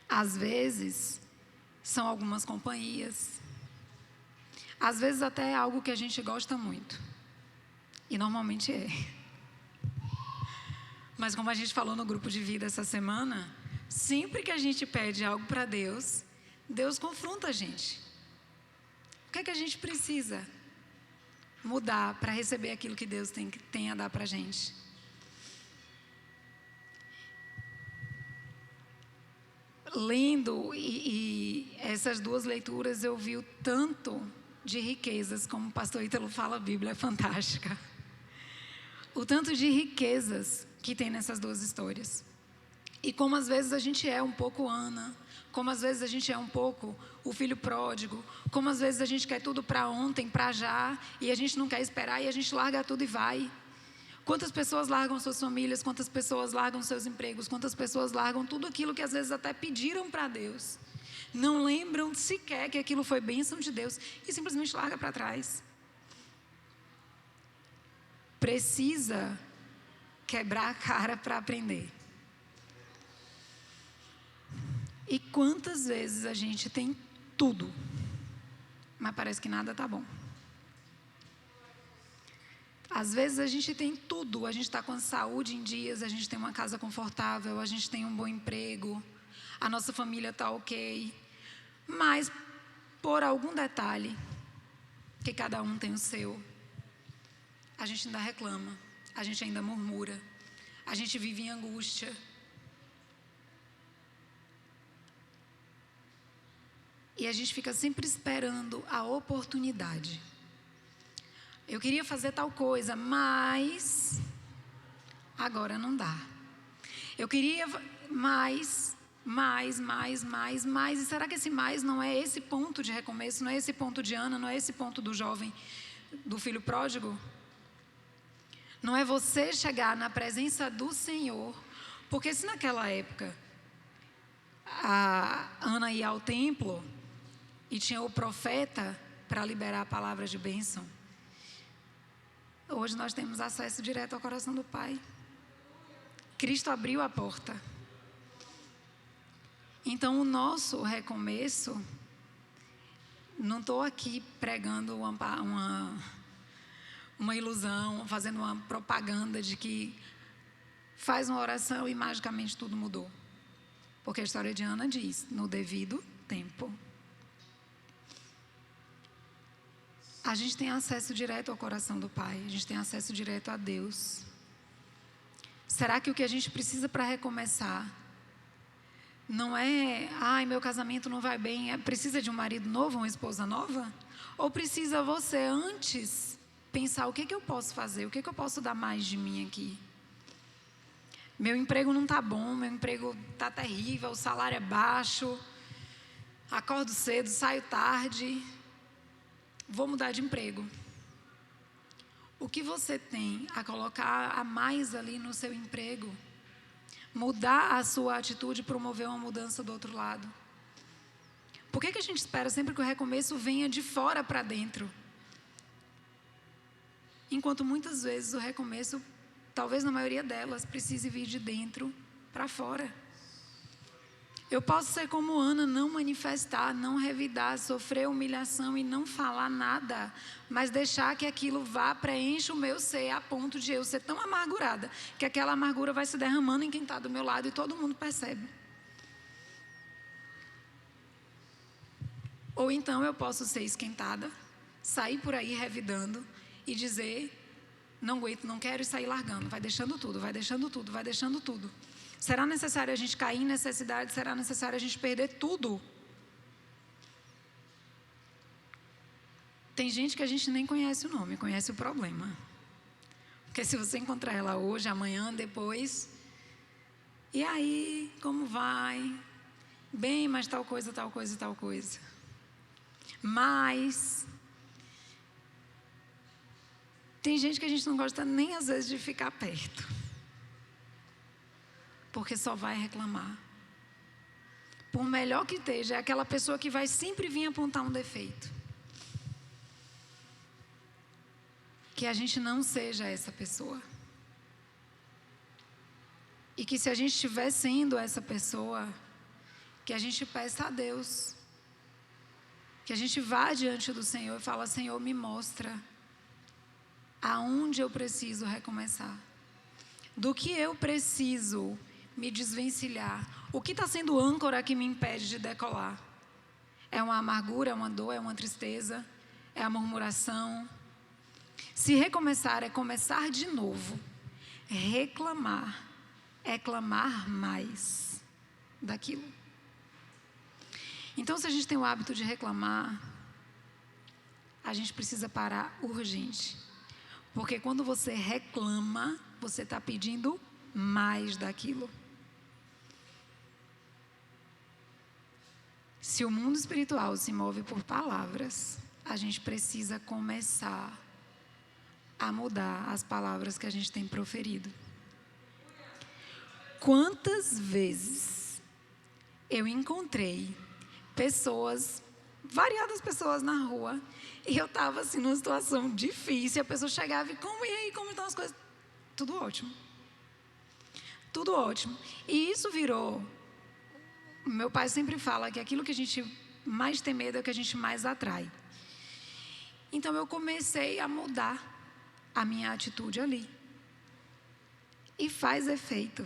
Às vezes, são algumas companhias. Às vezes até é algo que a gente gosta muito. E normalmente é. Mas como a gente falou no grupo de vida essa semana, sempre que a gente pede algo para Deus, Deus confronta a gente. O que é que a gente precisa mudar para receber aquilo que Deus tem a dar para a gente? Lendo e essas duas leituras, eu vi o tanto de riquezas, como o pastor Ítalo fala, a Bíblia é fantástica. O tanto de riquezas que tem nessas duas histórias. E como às vezes a gente é um pouco Ana, como às vezes a gente é um pouco o filho pródigo, como às vezes a gente quer tudo para ontem, para já, e a gente não quer esperar e a gente larga tudo e vai. Quantas pessoas largam suas famílias, quantas pessoas largam seus empregos, quantas pessoas largam tudo aquilo que às vezes até pediram para Deus. Não lembram sequer que aquilo foi bênção de Deus e simplesmente larga para trás. Precisa quebrar a cara para aprender. E quantas vezes a gente tem tudo, mas parece que nada está bom. Às vezes a gente tem tudo, a gente está com a saúde em dias, a gente tem uma casa confortável, a gente tem um bom emprego, a nossa família está ok, mas por algum detalhe, que cada um tem o seu, a gente ainda reclama, a gente ainda murmura, a gente vive em angústia. E a gente fica sempre esperando a oportunidade. Eu queria fazer tal coisa, mas agora não dá. Eu queria mais. E será que esse mais não é esse ponto de recomeço, não é esse ponto de Ana, não é esse ponto do jovem, do filho pródigo? Não é você chegar na presença do Senhor, porque se naquela época a Ana ia ao templo e tinha o profeta para liberar a palavra de bênção, hoje nós temos acesso direto ao coração do Pai. Cristo abriu a porta. Então, o nosso recomeço, não estou aqui pregando uma ilusão, fazendo uma propaganda de que faz uma oração e magicamente tudo mudou. Porque a história de Ana diz, no devido tempo. A gente tem acesso direto ao coração do Pai, a gente tem acesso direto a Deus. Será que o que a gente precisa para recomeçar não é, meu casamento não vai bem, precisa de um marido novo, uma esposa nova? Ou precisa você antes pensar o que eu posso fazer, o que eu posso dar mais de mim aqui? Meu emprego não está bom, meu emprego está terrível, o salário é baixo, acordo cedo, saio tarde, vou mudar de emprego. O que você tem a colocar a mais ali no seu emprego? Mudar a sua atitude, promover uma mudança do outro lado. Por que a gente espera sempre que o recomeço venha de fora para dentro? Enquanto muitas vezes o recomeço, talvez na maioria delas, precise vir de dentro para fora. Eu posso ser como Ana, não manifestar, não revidar, sofrer humilhação e não falar nada, mas deixar que aquilo vá, preencha o meu ser a ponto de eu ser tão amargurada, que aquela amargura vai se derramando em quem está do meu lado e todo mundo percebe. Ou então eu posso ser esquentada, sair por aí revidando e dizer, não aguento, não quero e sair largando, vai deixando tudo, vai deixando tudo, vai deixando tudo. Será necessário a gente cair em necessidade? Será necessário a gente perder tudo? Tem gente que a gente nem conhece o nome, conhece o problema. Porque se você encontrar ela hoje, amanhã, depois, e aí, como vai? Bem, mas tal coisa, tal coisa, tal coisa. Mas tem gente que a gente não gosta nem às vezes de ficar perto, porque só vai reclamar. Por melhor que esteja, é aquela pessoa que vai sempre vir apontar um defeito. Que a gente não seja essa pessoa. E que se a gente estiver sendo essa pessoa, que a gente peça a Deus, que a gente vá diante do Senhor e fala: Senhor, me mostra aonde eu preciso recomeçar, do que eu preciso me desvencilhar, o que está sendo âncora que me impede de decolar. É uma amargura, é uma dor, é uma tristeza, é a murmuração. Se recomeçar é começar de novo. Reclamar é clamar mais daquilo. Então, se a gente tem o hábito de reclamar, a gente precisa parar urgente. Porque quando você reclama, você está pedindo mais daquilo. Se o mundo espiritual se move por palavras, a gente precisa começar a mudar as palavras que a gente tem proferido. Quantas vezes eu encontrei pessoas, variadas pessoas na rua, e eu estava assim numa situação difícil, a pessoa chegava e aí, como estão as coisas? Tudo ótimo. Tudo ótimo. E isso virou, meu pai sempre fala que aquilo que a gente mais tem medo é o que a gente mais atrai. Então eu comecei a mudar a minha atitude ali. E faz efeito.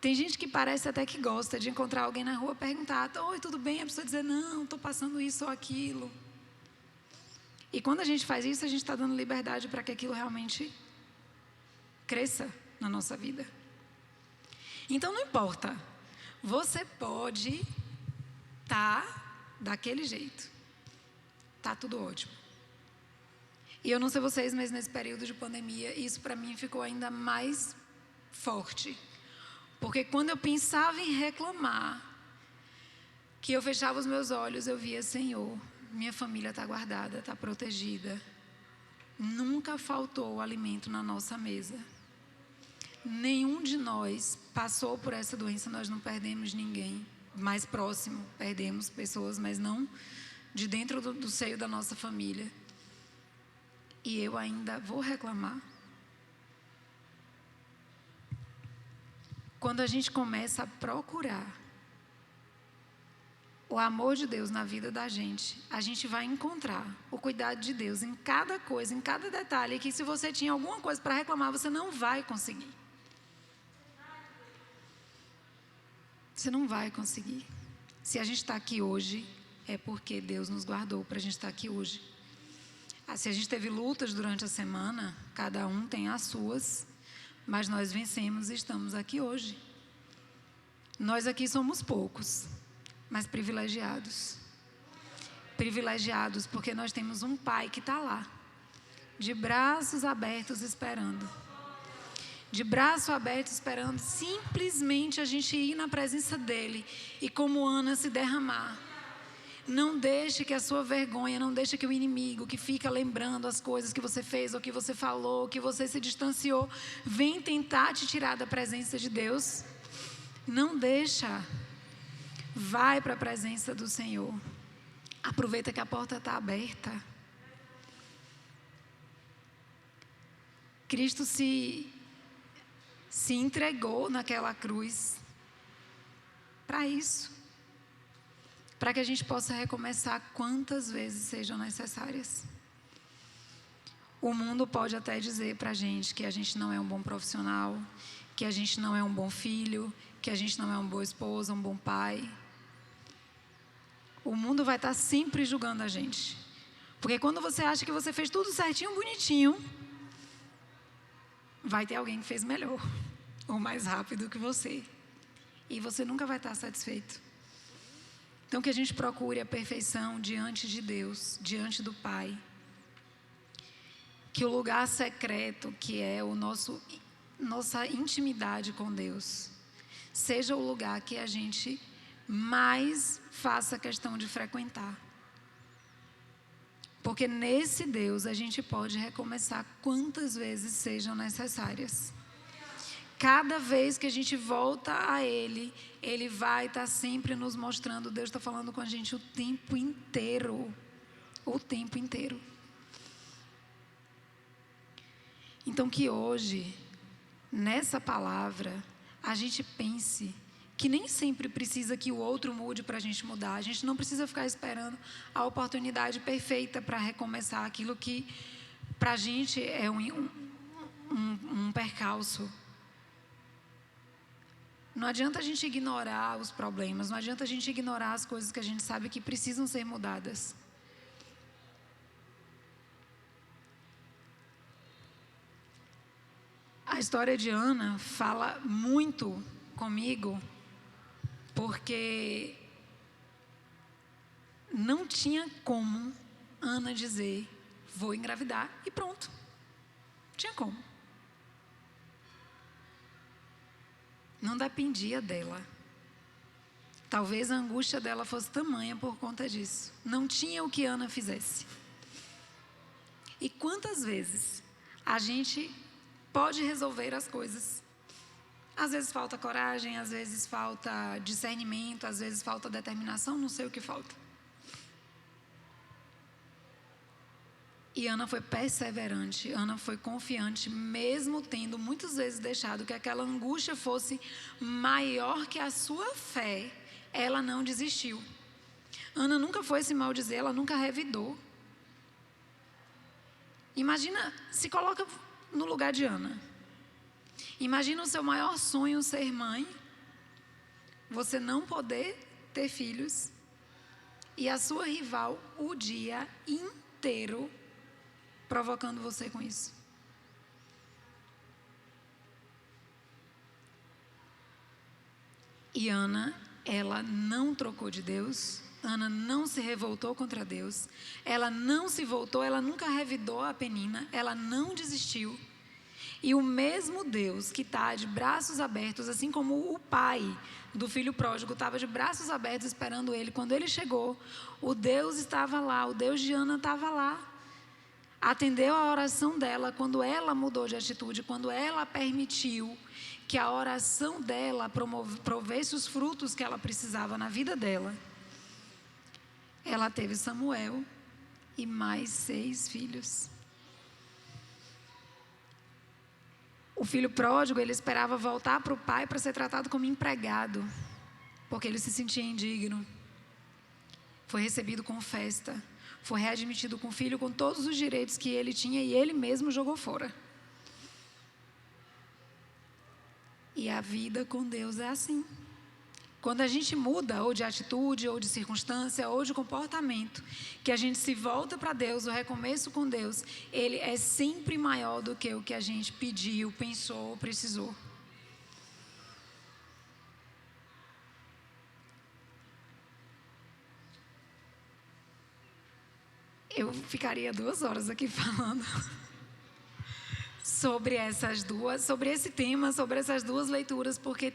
Tem gente que parece até que gosta de encontrar alguém na rua e perguntar: oi, tudo bem? A pessoa dizer: não, estou passando isso ou aquilo. E quando a gente faz isso, a gente está dando liberdade para que aquilo realmente cresça na nossa vida. Então não importa. Você pode estar daquele jeito. Está tudo ótimo. E eu não sei vocês, mas nesse período de pandemia, isso para mim ficou ainda mais forte. Porque quando eu pensava em reclamar, que eu fechava os meus olhos, eu via: Senhor, minha família está guardada, está protegida. Nunca faltou alimento na nossa mesa. Nenhum de nós passou por essa doença, nós não perdemos ninguém. Mais próximo, perdemos pessoas, mas não de dentro do seio da nossa família. E eu ainda vou reclamar. Quando a gente começa a procurar o amor de Deus na vida da gente, a gente vai encontrar o cuidado de Deus em cada coisa, em cada detalhe, que se você tinha alguma coisa para reclamar, você não vai conseguir. Você não vai conseguir. Se a gente está aqui hoje, é porque Deus nos guardou para a gente estar aqui hoje. Se a gente teve lutas durante a semana, cada um tem as suas, mas nós vencemos e estamos aqui hoje. Nós aqui somos poucos, mas privilegiados. Privilegiados porque nós temos um Pai que está lá, de braços abertos esperando. De braço aberto esperando simplesmente a gente ir na presença dEle e, como Ana, se derramar. Não deixe que a sua vergonha, não deixe que o inimigo que fica lembrando as coisas que você fez, ou que você falou, ou que você se distanciou, vem tentar te tirar da presença de Deus. Não deixa. Vai para a presença do Senhor. Aproveita que a porta está aberta. Cristo se entregou naquela cruz para isso. Para que a gente possa recomeçar quantas vezes sejam necessárias. O mundo pode até dizer para a gente que a gente não é um bom profissional, que a gente não é um bom filho, que a gente não é uma boa esposa, um bom pai. O mundo vai estar sempre julgando a gente. Porque quando você acha que você fez tudo certinho, bonitinho, vai ter alguém que fez melhor, ou mais rápido que você. E você nunca vai estar satisfeito. Então, que a gente procure a perfeição diante de Deus, diante do Pai. Que o lugar secreto, que é nossa intimidade com Deus, seja o lugar que a gente mais faça questão de frequentar. Porque nesse Deus a gente pode recomeçar quantas vezes sejam necessárias. Cada vez que a gente volta a Ele, Ele vai estar sempre nos mostrando. Deus está falando com a gente o tempo inteiro. O tempo inteiro. Então que hoje, nessa palavra, a gente pense que nem sempre precisa que o outro mude para a gente mudar. A gente não precisa ficar esperando a oportunidade perfeita para recomeçar aquilo que para a gente é um percalço. Não adianta a gente ignorar os problemas, não adianta a gente ignorar as coisas que a gente sabe que precisam ser mudadas. A história de Ana fala muito comigo, porque não tinha como Ana dizer, vou engravidar e pronto. Não tinha como. Não dependia dela. Talvez a angústia dela fosse tamanha por conta disso. Não tinha o que Ana fizesse. E quantas vezes a gente pode resolver as coisas? Às vezes falta coragem, às vezes falta discernimento, às vezes falta determinação, não sei o que falta. E Ana foi perseverante, Ana foi confiante, mesmo tendo muitas vezes deixado que aquela angústia fosse maior que a sua fé, ela não desistiu. Ana nunca foi se maldizer, ela nunca revidou. Imagina, se coloca no lugar de Ana. Imagina o seu maior sonho ser mãe, você não poder ter filhos e a sua rival o dia inteiro provocando você com isso. E Ana, ela não trocou de Deus, Ana não se revoltou contra Deus, ela não se voltou, ela nunca revidou a Penina, ela não desistiu. E o mesmo Deus que está de braços abertos, assim como o pai do filho pródigo estava de braços abertos esperando ele, quando ele chegou, o Deus estava lá, o Deus de Ana estava lá. Atendeu a oração dela quando ela mudou de atitude, quando ela permitiu que a oração dela provesse os frutos que ela precisava na vida dela. Ela teve Samuel e mais 6 filhos. O filho pródigo, ele esperava voltar para o pai para ser tratado como empregado, porque ele se sentia indigno. Foi recebido com festa, foi readmitido com filho, com todos os direitos que ele tinha e ele mesmo jogou fora. E a vida com Deus é assim. Quando a gente muda ou de atitude, ou de circunstância, ou de comportamento, que a gente se volta para Deus, o recomeço com Deus, ele é sempre maior do que o que a gente pediu, pensou ou precisou. Eu ficaria 2 horas aqui falando sobre esse tema, sobre essas 2 leituras, porque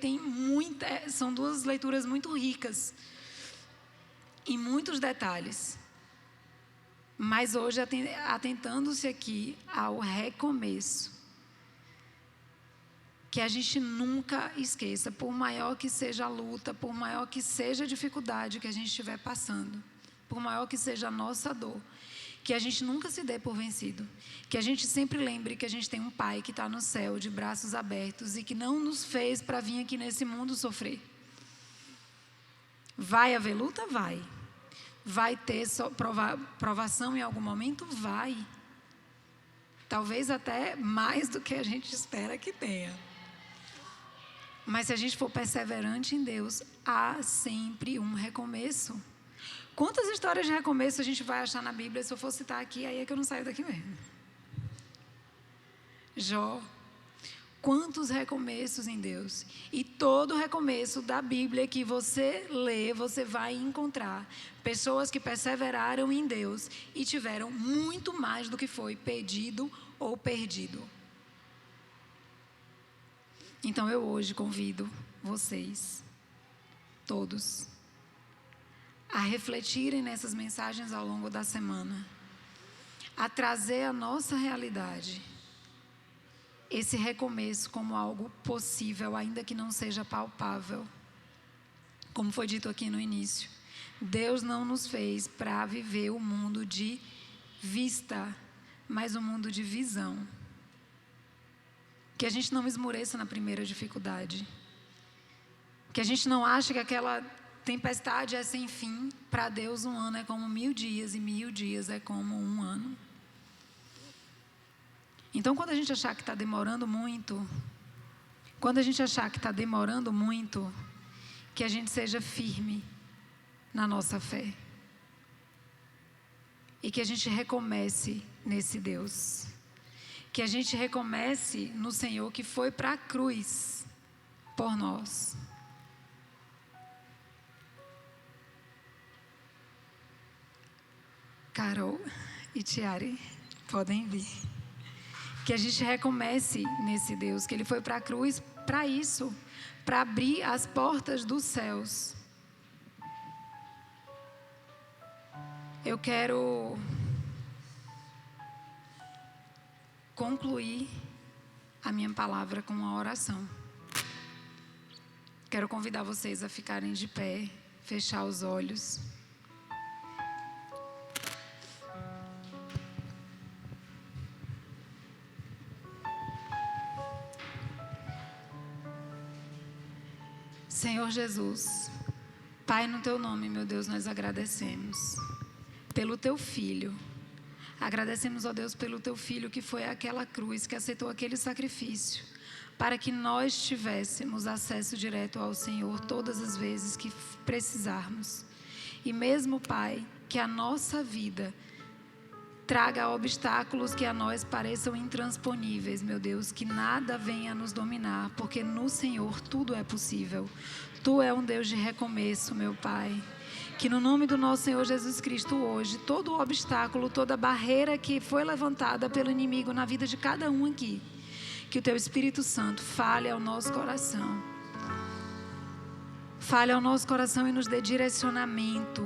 são 2 leituras muito ricas em muitos detalhes. Mas hoje, atentando-se aqui ao recomeço, que a gente nunca esqueça, por maior que seja a luta, por maior que seja a dificuldade que a gente estiver passando, por maior que seja a nossa dor, que a gente nunca se dê por vencido, que a gente sempre lembre que a gente tem um Pai que está no céu, de braços abertos, e que não nos fez para vir aqui nesse mundo sofrer. Vai haver luta? Vai. Vai ter provação em algum momento? Vai. Talvez até mais do que a gente espera que tenha. Mas se a gente for perseverante em Deus, há sempre um recomeço. Quantas histórias de recomeço a gente vai achar na Bíblia? Se eu for citar aqui, aí é que eu não saio daqui mesmo. Jó. Quantos recomeços em Deus. E todo recomeço da Bíblia que você lê, você vai encontrar pessoas que perseveraram em Deus e tiveram muito mais do que foi pedido ou perdido. Então eu hoje convido vocês, todos, a refletirem nessas mensagens ao longo da semana, a trazer à nossa realidade esse recomeço como algo possível, ainda que não seja palpável. Como foi dito aqui no início, Deus não nos fez para viver o mundo de vista, mas o mundo de visão. Que a gente não esmoreça na primeira dificuldade. Que a gente não ache que aquela tempestade é sem fim. Para Deus, um ano é como 1000 dias e 1000 dias é como um ano. Então, quando a gente achar que está demorando muito, que a gente seja firme na nossa fé. E que a gente recomece nesse Deus. Que a gente recomece no Senhor que foi para a cruz por nós. Carol e Tiare, podem vir. Que a gente recomece nesse Deus, que Ele foi para a cruz para isso, para abrir as portas dos céus. Eu quero concluir a minha palavra com uma oração. Quero convidar vocês a ficarem de pé, fechar os olhos. Senhor Jesus, Pai, no Teu nome, meu Deus, nós agradecemos pelo Teu Filho. Agradecemos, ó Deus, pelo Teu Filho que foi àquela cruz, que aceitou aquele sacrifício, para que nós tivéssemos acesso direto ao Senhor todas as vezes que precisarmos. E mesmo, Pai, que a nossa vida traga obstáculos que a nós pareçam intransponíveis, meu Deus, que nada venha nos dominar, porque no Senhor tudo é possível. Tu é um Deus de recomeço, meu Pai. Que no nome do nosso Senhor Jesus Cristo hoje, todo obstáculo, toda barreira que foi levantada pelo inimigo na vida de cada um aqui, que o Teu Espírito Santo fale ao nosso coração. Fale ao nosso coração e nos dê direcionamento,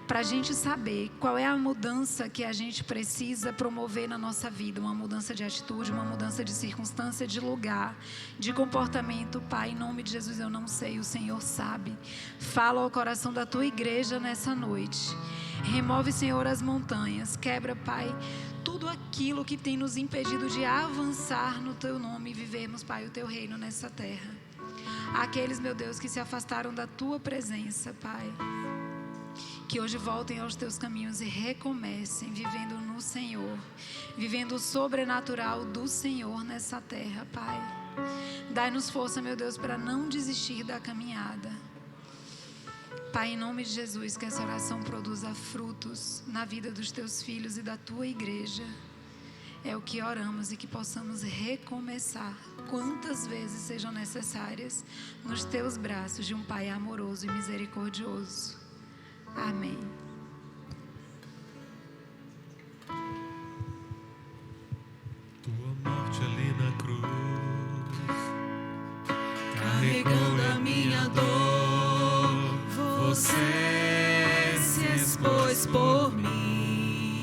para a gente saber qual é a mudança que a gente precisa promover na nossa vida. Uma mudança de atitude, uma mudança de circunstância, de lugar, de comportamento. Pai, em nome de Jesus, eu não sei, o Senhor sabe. Fala ao coração da Tua igreja nessa noite. Remove, Senhor, as montanhas. Quebra, Pai, tudo aquilo que tem nos impedido de avançar no Teu nome e vivermos, Pai, o Teu reino nessa terra. Aqueles, meu Deus, que se afastaram da Tua presença, Pai, que hoje voltem aos Teus caminhos e recomecem vivendo no Senhor, vivendo o sobrenatural do Senhor nessa terra, Pai. Dai-nos força, meu Deus, para não desistir da caminhada. Pai, em nome de Jesus, que essa oração produza frutos na vida dos Teus filhos e da Tua igreja. É o que oramos, e que possamos recomeçar quantas vezes sejam necessárias nos Teus braços de um Pai amoroso e misericordioso. Amém. Tua morte ali na cruz Carregando a minha dor, Você se expôs por mim.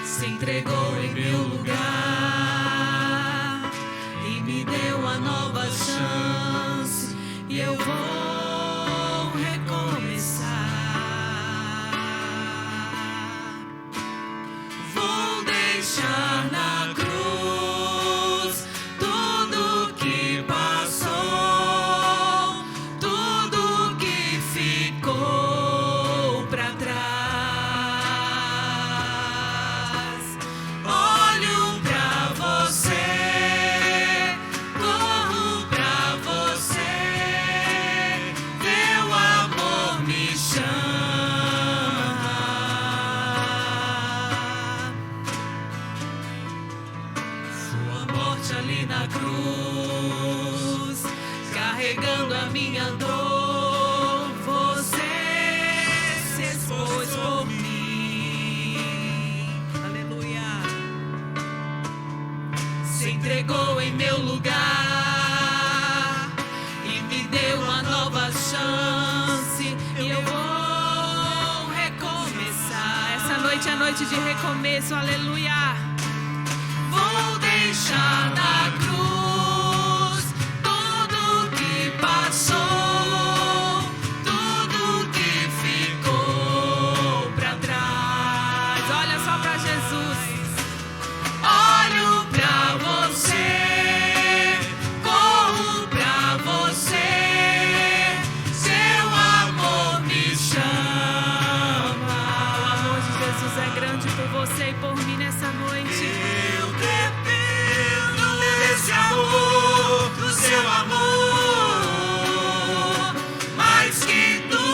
Se entregou em meu lugar e me deu a nova chance. E eu vou recomeçar. Vou deixar na cruz tudo que passou, tudo que ficou pra trás. Olho pra Você. Ali na cruz, carregando a minha dor, Você se expôs por mim. Aleluia. se entregou em meu lugar e me deu uma nova chance. E eu vou recomeçar. Essa noite é noite de recomeço, aleluia. Vou deixar na cruz tudo que passou, tudo que ficou pra trás. Olha só pra Jesus. Olho pra você, corro pra você, seu amor me chama. O amor de Jesus é grande por você e por mim nessa noite. Eu dependo desse amor, do seu amor, mais que tudo.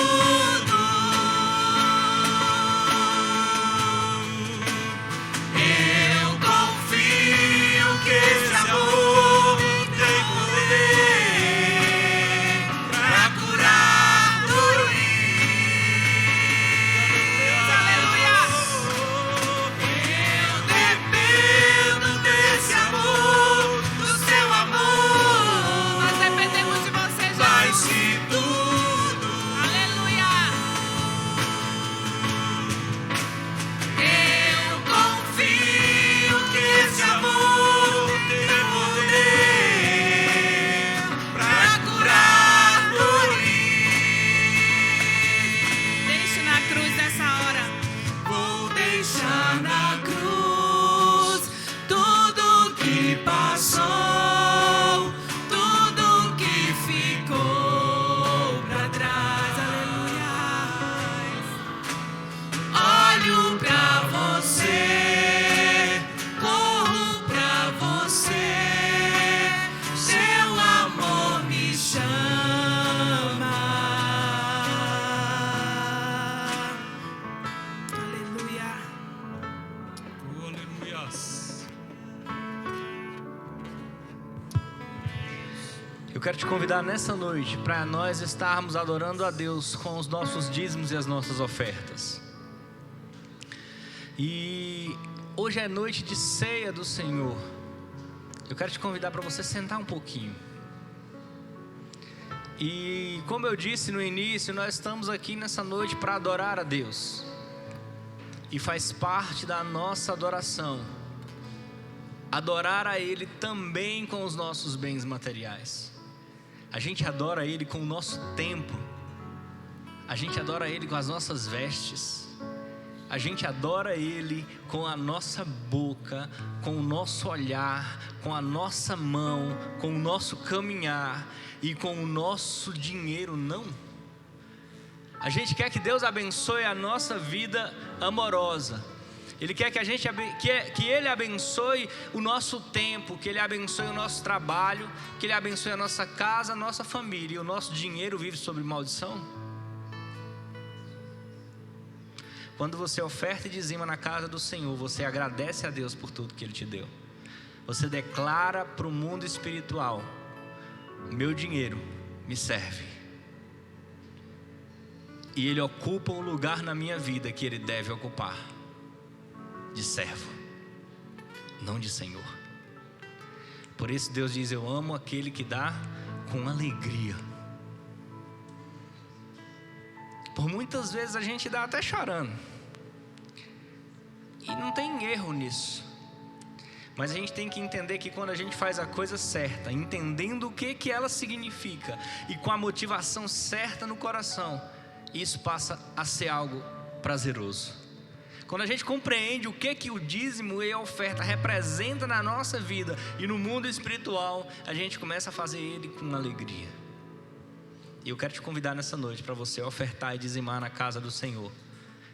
Eu confio que esse amor tem poder pra curar doentes. Aleluia. Eu dependo desse amor, do seu amor, Nós dependemos de você, mais Jesus. que tudo. Aleluia. Eu confio que esse amor tem poder pra curar doentes. Deixe na cruz nessa hora. Vou deixar na cruz tudo que passou, tudo que ficou pra trás. Aleluia. Olho pra você, corro pra você, seu amor me chama. Aleluia. Oh, aleluias. Eu quero te convidar nessa noite para nós estarmos adorando a Deus com os nossos dízimos e as nossas ofertas. E hoje é noite de ceia do Senhor. Eu quero te convidar para você sentar um pouquinho. E como eu disse no início, nós estamos aqui nessa noite para adorar a Deus. E faz parte da nossa adoração adorar a Ele também com os nossos bens materiais. A gente adora Ele com o nosso tempo. A gente adora Ele com as nossas vestes. A gente adora Ele com a nossa boca, com o nosso olhar, com a nossa mão, com o nosso caminhar e com o nosso dinheiro, não. A gente quer que Deus abençoe a nossa vida amorosa. Ele quer que que Ele abençoe o nosso tempo, que Ele abençoe o nosso trabalho, que Ele abençoe a nossa casa, a nossa família. E o nosso dinheiro vive sob maldição? Quando você oferta e dizima na casa do Senhor, você agradece a Deus por tudo que Ele te deu. Você declara para o mundo espiritual: meu dinheiro me serve. E ele ocupa um lugar na minha vida que ele deve ocupar, de servo, não de Senhor. Por isso Deus diz: eu amo aquele que dá com alegria. Por muitas vezes a gente dá até chorando, e não tem erro nisso. Mas a gente tem que entender que quando a gente faz a coisa certa, entendendo o que ela significa e com a motivação certa no coração, isso passa a ser algo prazeroso. Quando a gente compreende o que o dízimo e a oferta representa na nossa vida e no mundo espiritual, a gente começa a fazer ele com alegria. E eu quero te convidar nessa noite para você ofertar e dizimar na casa do Senhor,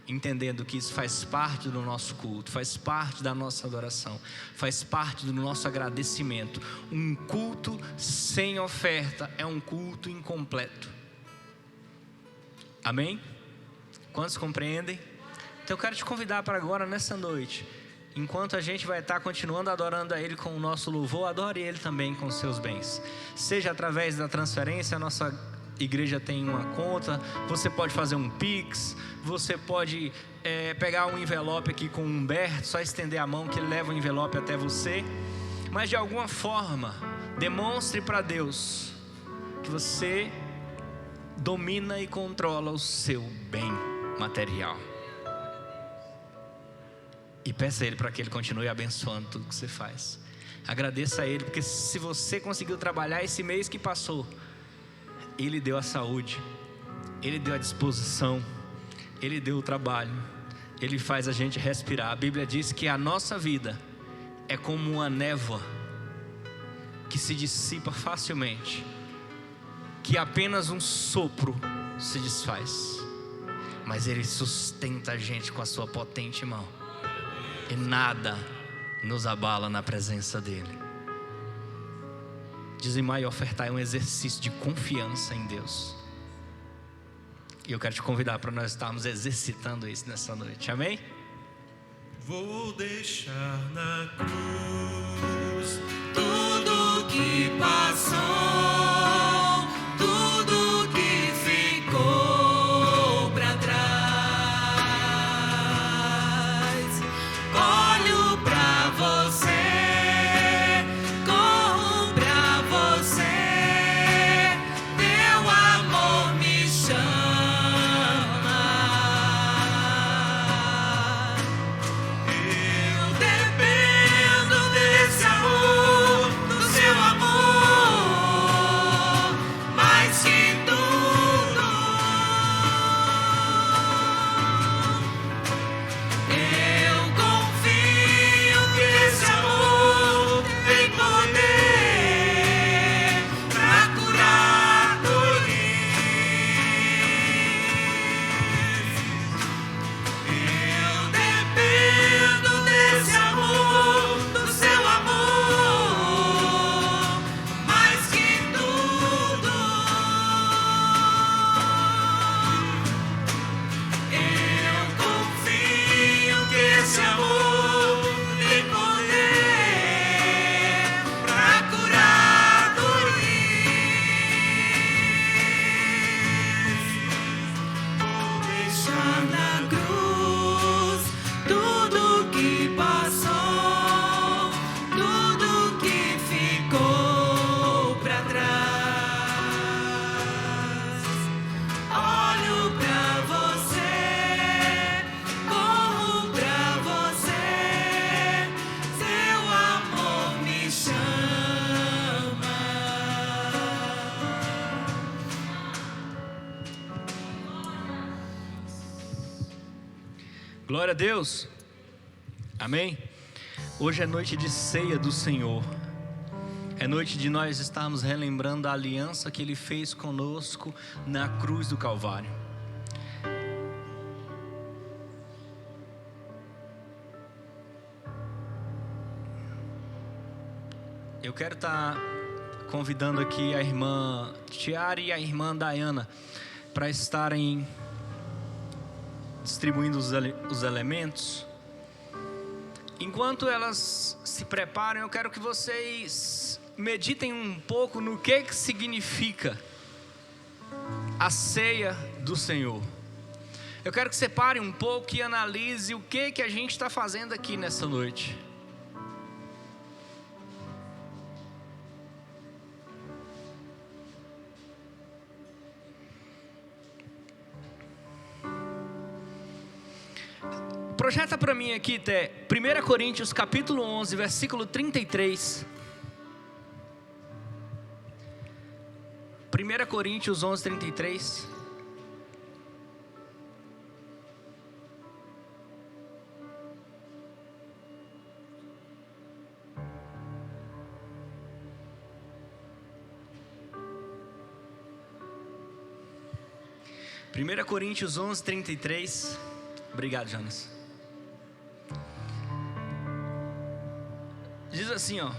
entendendo que isso faz parte do nosso culto, faz parte da nossa adoração, faz parte do nosso agradecimento. Um culto sem oferta é um culto incompleto. Amém? Quantos compreendem? Então eu quero te convidar para agora, nessa noite, enquanto a gente vai estar continuando adorando a Ele com o nosso louvor, adore Ele também com os seus bens. Seja através da transferência, a nossa igreja tem uma conta, você pode fazer um Pix, você pode pegar um envelope aqui com o Humberto, só estender a mão que ele leva o envelope até você. mas de alguma forma demonstre para Deus que você domina e controla o seu bem material. E peça a Ele para que Ele continue abençoando tudo que você faz. Agradeça a Ele, porque se você conseguiu trabalhar esse mês que passou, Ele deu a saúde, Ele deu a disposição, Ele deu o trabalho, Ele faz a gente respirar. A Bíblia diz que a nossa vida é como uma névoa que se dissipa facilmente, que apenas um sopro se desfaz, mas Ele sustenta a gente com a sua potente mão, e nada nos abala na presença dEle. Dizimar e ofertar é um exercício de confiança em Deus, e eu quero te convidar para nós estarmos exercitando isso nessa noite, amém? Vou deixar na cruz Tudo que passou, tudo que ficou pra trás. Olho pra você, corro pra você, teu amor me chama. Eu dependo desse amor, do seu amor, mais que tudo. Eu confio que esse amor tem poder pra curar dores. Eu dependo desse amor, do seu amor, mais que tudo. Eu confio que esse amor tem poder pra curar dores. Vou deixar na cruz tudo que passou, tudo que ficou pra trás. Olho pra você, corro pra você, seu amor me chama. Glória a Deus, amém? Hoje é noite de ceia do Senhor, é noite de nós estarmos relembrando a aliança que Ele fez conosco na cruz do Calvário. Eu quero estar convidando aqui a irmã Tiara e a irmã Dayana para estarem distribuindo os elementos. Enquanto elas se preparam, eu quero que vocês meditem um pouco no que significa a ceia do Senhor. Eu quero que você pare um pouco e analise o que a gente está fazendo aqui nessa noite. Projeta para mim aqui, Té, 1 Coríntios capítulo 11, versículo 33. 1 Coríntios 11, 33. Primeira Coríntios 11, 33. Obrigado, Jonas. Diz assim, ó: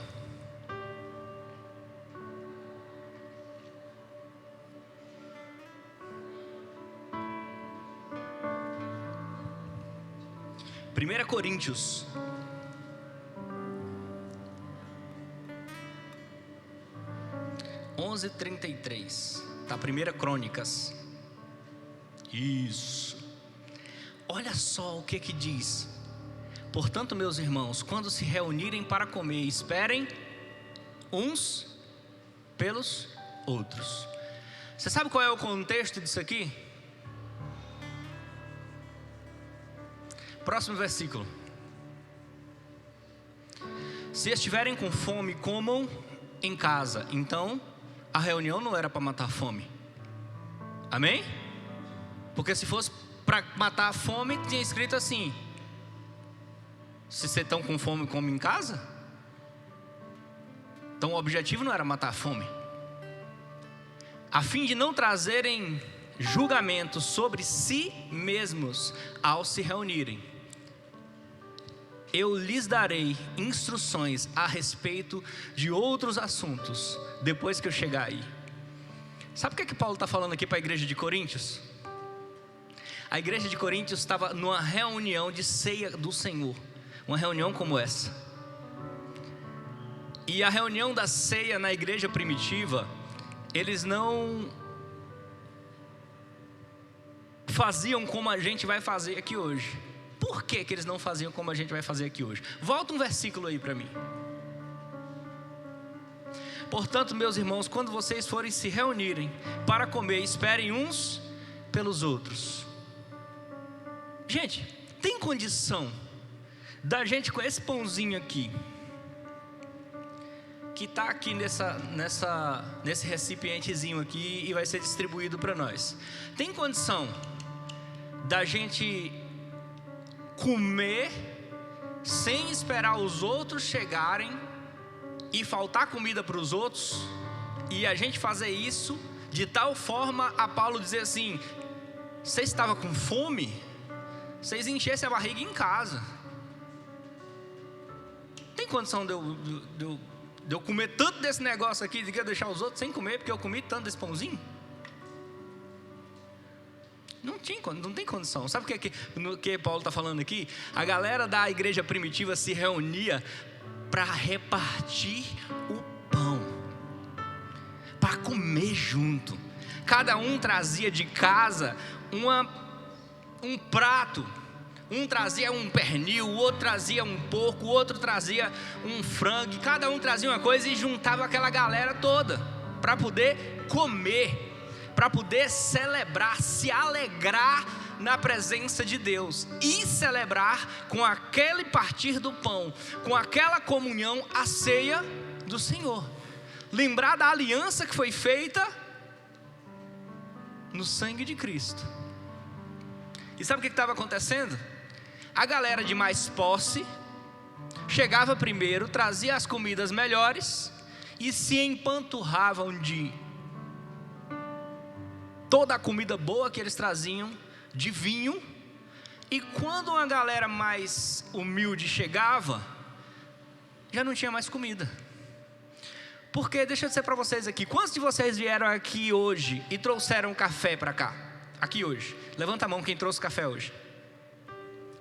Primeira Coríntios 11:33. Tá, 1 Crônicas. Isso. Olha só o que diz: Portanto, meus irmãos, quando se reunirem para comer, esperem uns pelos outros. Você sabe qual é o contexto disso aqui? Próximo versículo. Se estiverem com fome, comam em casa. Então, a reunião não era para matar a fome. Amém? Porque se fosse para matar a fome, tinha escrito assim: se vocês estão com fome, come em casa. Então o objetivo não era matar a fome. A fim de não trazerem julgamento sobre si mesmos ao se reunirem, eu lhes darei instruções a respeito de outros assuntos depois que eu chegar aí. Sabe o que Paulo está falando aqui para a igreja de Coríntios? A igreja de Coríntios estava numa reunião de ceia do Senhor. Uma reunião como essa. E a reunião da ceia na igreja primitiva, eles não faziam como a gente vai fazer aqui hoje. Por que eles não faziam como a gente vai fazer aqui hoje? Volta um versículo aí para mim. Portanto, meus irmãos, quando vocês forem se reunirem para comer, esperem uns pelos outros. Gente, tem condição da gente com esse pãozinho aqui, que está aqui nesse recipientezinho aqui e vai ser distribuído para nós, tem condição da gente comer sem esperar os outros chegarem e faltar comida para os outros, e a gente fazer isso de tal forma a Paulo dizer assim: vocês estavam com fome, vocês enchessem a barriga em casa. Tem condição de eu comer tanto desse negócio aqui, de que eu deixar os outros sem comer, porque eu comi tanto desse pãozinho? Não tem condição. Sabe o que Paulo está falando aqui? A galera da igreja primitiva se reunia para repartir o pão, para comer junto. Cada um trazia de casa um prato. Um trazia um pernil, o outro trazia um porco, o outro trazia um frango. Cada um trazia uma coisa e juntava aquela galera toda para poder comer, para poder celebrar, se alegrar na presença de Deus e celebrar com aquele partir do pão, com aquela comunhão, a ceia do Senhor. Lembrar da aliança que foi feita no sangue de Cristo. E sabe o que estava acontecendo? A galera de mais posse chegava primeiro, trazia as comidas melhores e se empanturravam de toda a comida boa que eles traziam, de vinho. E quando uma galera mais humilde chegava, já não tinha mais comida. Porque, deixa eu dizer para vocês aqui, quantos de vocês vieram aqui hoje e trouxeram café para cá? Aqui hoje, levanta a mão quem trouxe café hoje.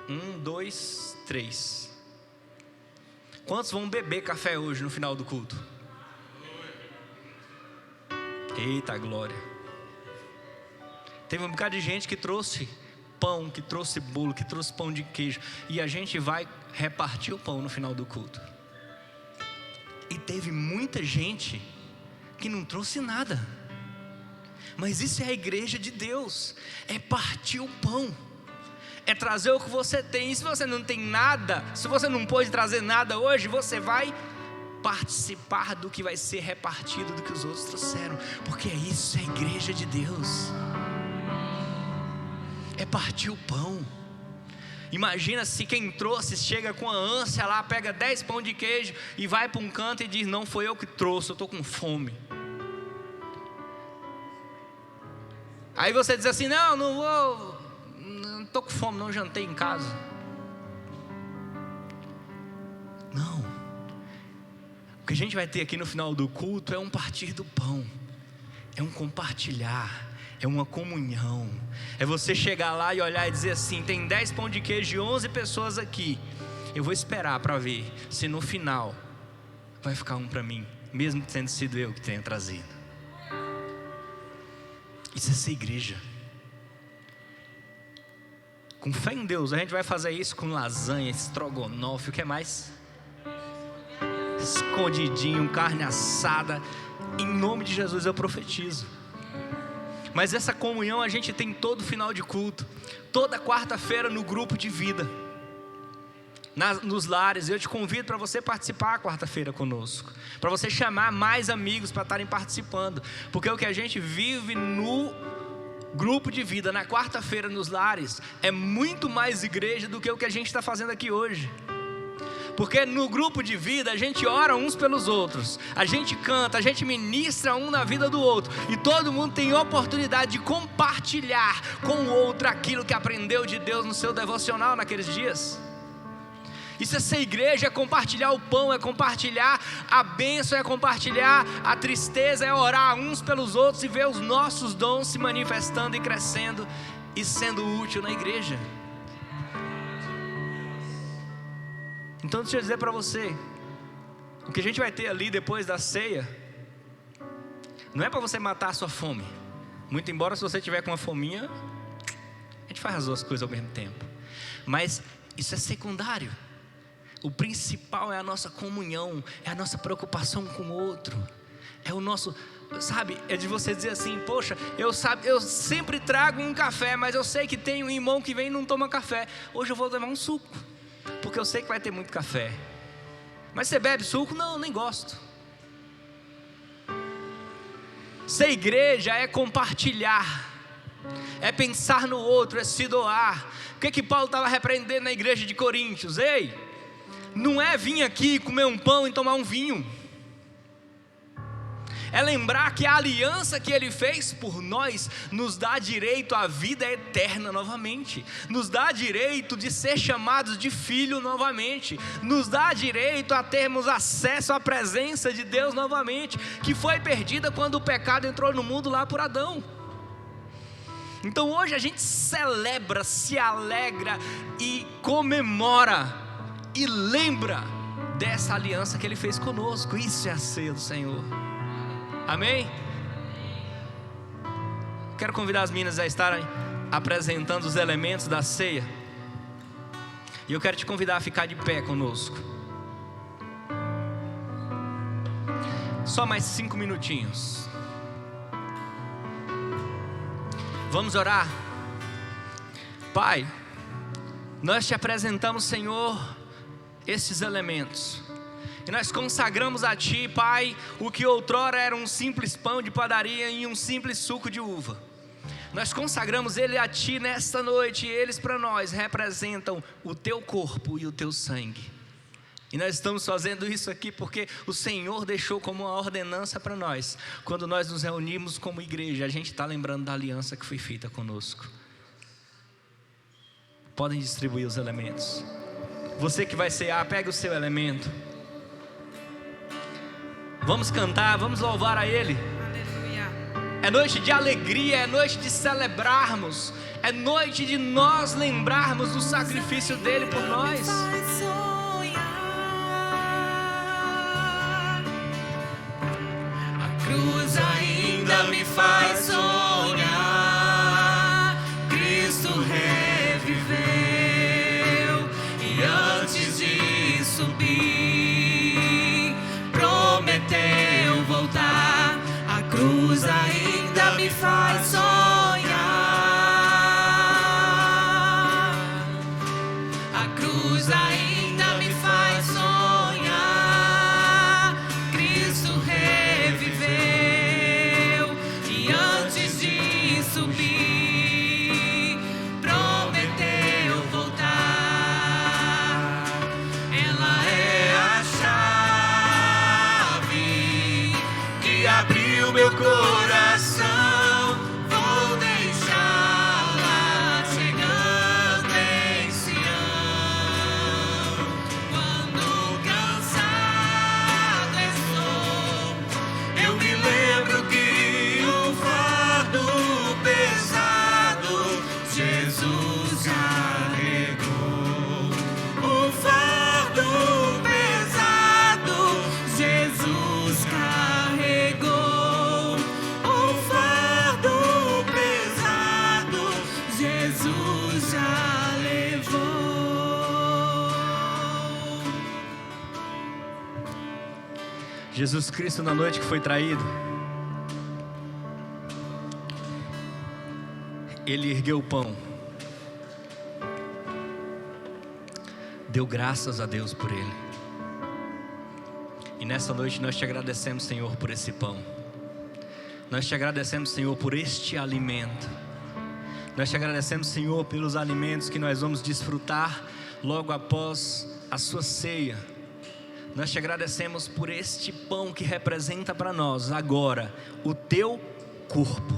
1, 2, 3. Quantos vão beber café hoje no final do culto? Eita glória. Teve um bocado de gente que trouxe pão, que trouxe bolo, que trouxe pão de queijo, e a gente vai repartir o pão no final do culto. E teve muita gente que não trouxe nada. Mas isso é a igreja de Deus, é partir o pão, é trazer o que você tem. E se você não tem nada, se você não pôde trazer nada hoje, você vai participar do que vai ser repartido, do que os outros trouxeram, porque é isso, é a igreja de Deus, é partir o pão. Imagina se quem trouxe chega com a ânsia lá, pega 10 pão de queijo e vai para um canto e diz: não foi eu que trouxe, eu estou com fome. Aí você diz assim: não vou, não estou com fome, não jantei em casa. Não. O que a gente vai ter aqui no final do culto é um partir do pão, é um compartilhar, é uma comunhão. É você chegar lá e olhar e dizer assim: tem 10 pão de queijo e 11 pessoas aqui. Eu vou esperar para ver se no final vai ficar um para mim, mesmo tendo sido eu que tenha trazido. Isso é ser igreja. Com fé em Deus, a gente vai fazer isso com lasanha, estrogonofe, o que mais? Escondidinho, carne assada. Em nome de Jesus eu profetizo. Mas essa comunhão a gente tem todo final de culto, toda quarta-feira no grupo de vida, nos lares. Eu te convido para você participar quarta-feira conosco, para você chamar mais amigos para estarem participando, porque o que a gente vive no grupo de vida, na quarta-feira nos lares, é muito mais igreja do que o que a gente está fazendo aqui hoje. Porque no grupo de vida a gente ora uns pelos outros, a gente canta, a gente ministra um na vida do outro, e todo mundo tem oportunidade de compartilhar com o outro aquilo que aprendeu de Deus no seu devocional naqueles dias. Isso é ser igreja, é compartilhar o pão, é compartilhar a bênção, é compartilhar a tristeza, é orar uns pelos outros e ver os nossos dons se manifestando e crescendo e sendo útil na igreja. Então deixa eu dizer para você, o que a gente vai ter ali depois da ceia, não é para você matar a sua fome. Muito embora se você tiver com uma fominha, a gente faz as duas coisas ao mesmo tempo. Mas isso é secundário. O principal é a nossa comunhão, é a nossa preocupação com o outro. É o nosso, sabe, é de você dizer assim, poxa, eu sempre trago um café, mas eu sei que tem um irmão que vem e não toma café. Hoje eu vou tomar um suco, porque eu sei que vai ter muito café. Mas você bebe suco? Não, nem gosto. Ser igreja é compartilhar, é pensar no outro, é se doar. O que Paulo estava repreendendo na igreja de Coríntios? Ei, não é vir aqui comer um pão e tomar um vinho, é lembrar que a aliança que Ele fez por nós nos dá direito à vida eterna novamente, nos dá direito de ser chamados de filho novamente, nos dá direito a termos acesso à presença de Deus novamente, que foi perdida quando o pecado entrou no mundo lá por Adão. Então hoje a gente celebra, se alegra e comemora e lembra dessa aliança que Ele fez conosco. Isso é a ceia do Senhor. Amém? Quero convidar as meninas a estarem apresentando os elementos da ceia. E eu quero te convidar a ficar de pé conosco. Só mais 5 minutinhos. Vamos orar. Pai, nós te apresentamos, Senhor, esses elementos, e nós consagramos a Ti, Pai, o que outrora era um simples pão de padaria e um simples suco de uva. Nós consagramos ele a Ti nesta noite, e eles para nós representam o Teu corpo e o Teu sangue. E nós estamos fazendo isso aqui porque o Senhor deixou como uma ordenança para nós. Quando nós nos reunimos como igreja, a gente está lembrando da aliança que foi feita conosco. Podem distribuir os elementos. Você que vai cear, pega o seu elemento. Vamos cantar, vamos louvar a Ele. Aleluia. É noite de alegria, é noite de celebrarmos, é noite de nós lembrarmos do sacrifício dele por nós. A cruz ainda me faz sonhar. Cristo reviveu, e antes de subir prometeu voltar. A cruz ainda me faz sonhar. A cruz ainda Jesus Cristo, na noite que foi traído, Ele ergueu o pão, deu graças a Deus por ele. E nessa noite nós te agradecemos, Senhor, por esse pão. Nós te agradecemos, Senhor, por este alimento. Nós te agradecemos, Senhor, pelos alimentos que nós vamos desfrutar logo após a sua ceia. Nós te agradecemos por este pão que representa para nós agora o teu corpo.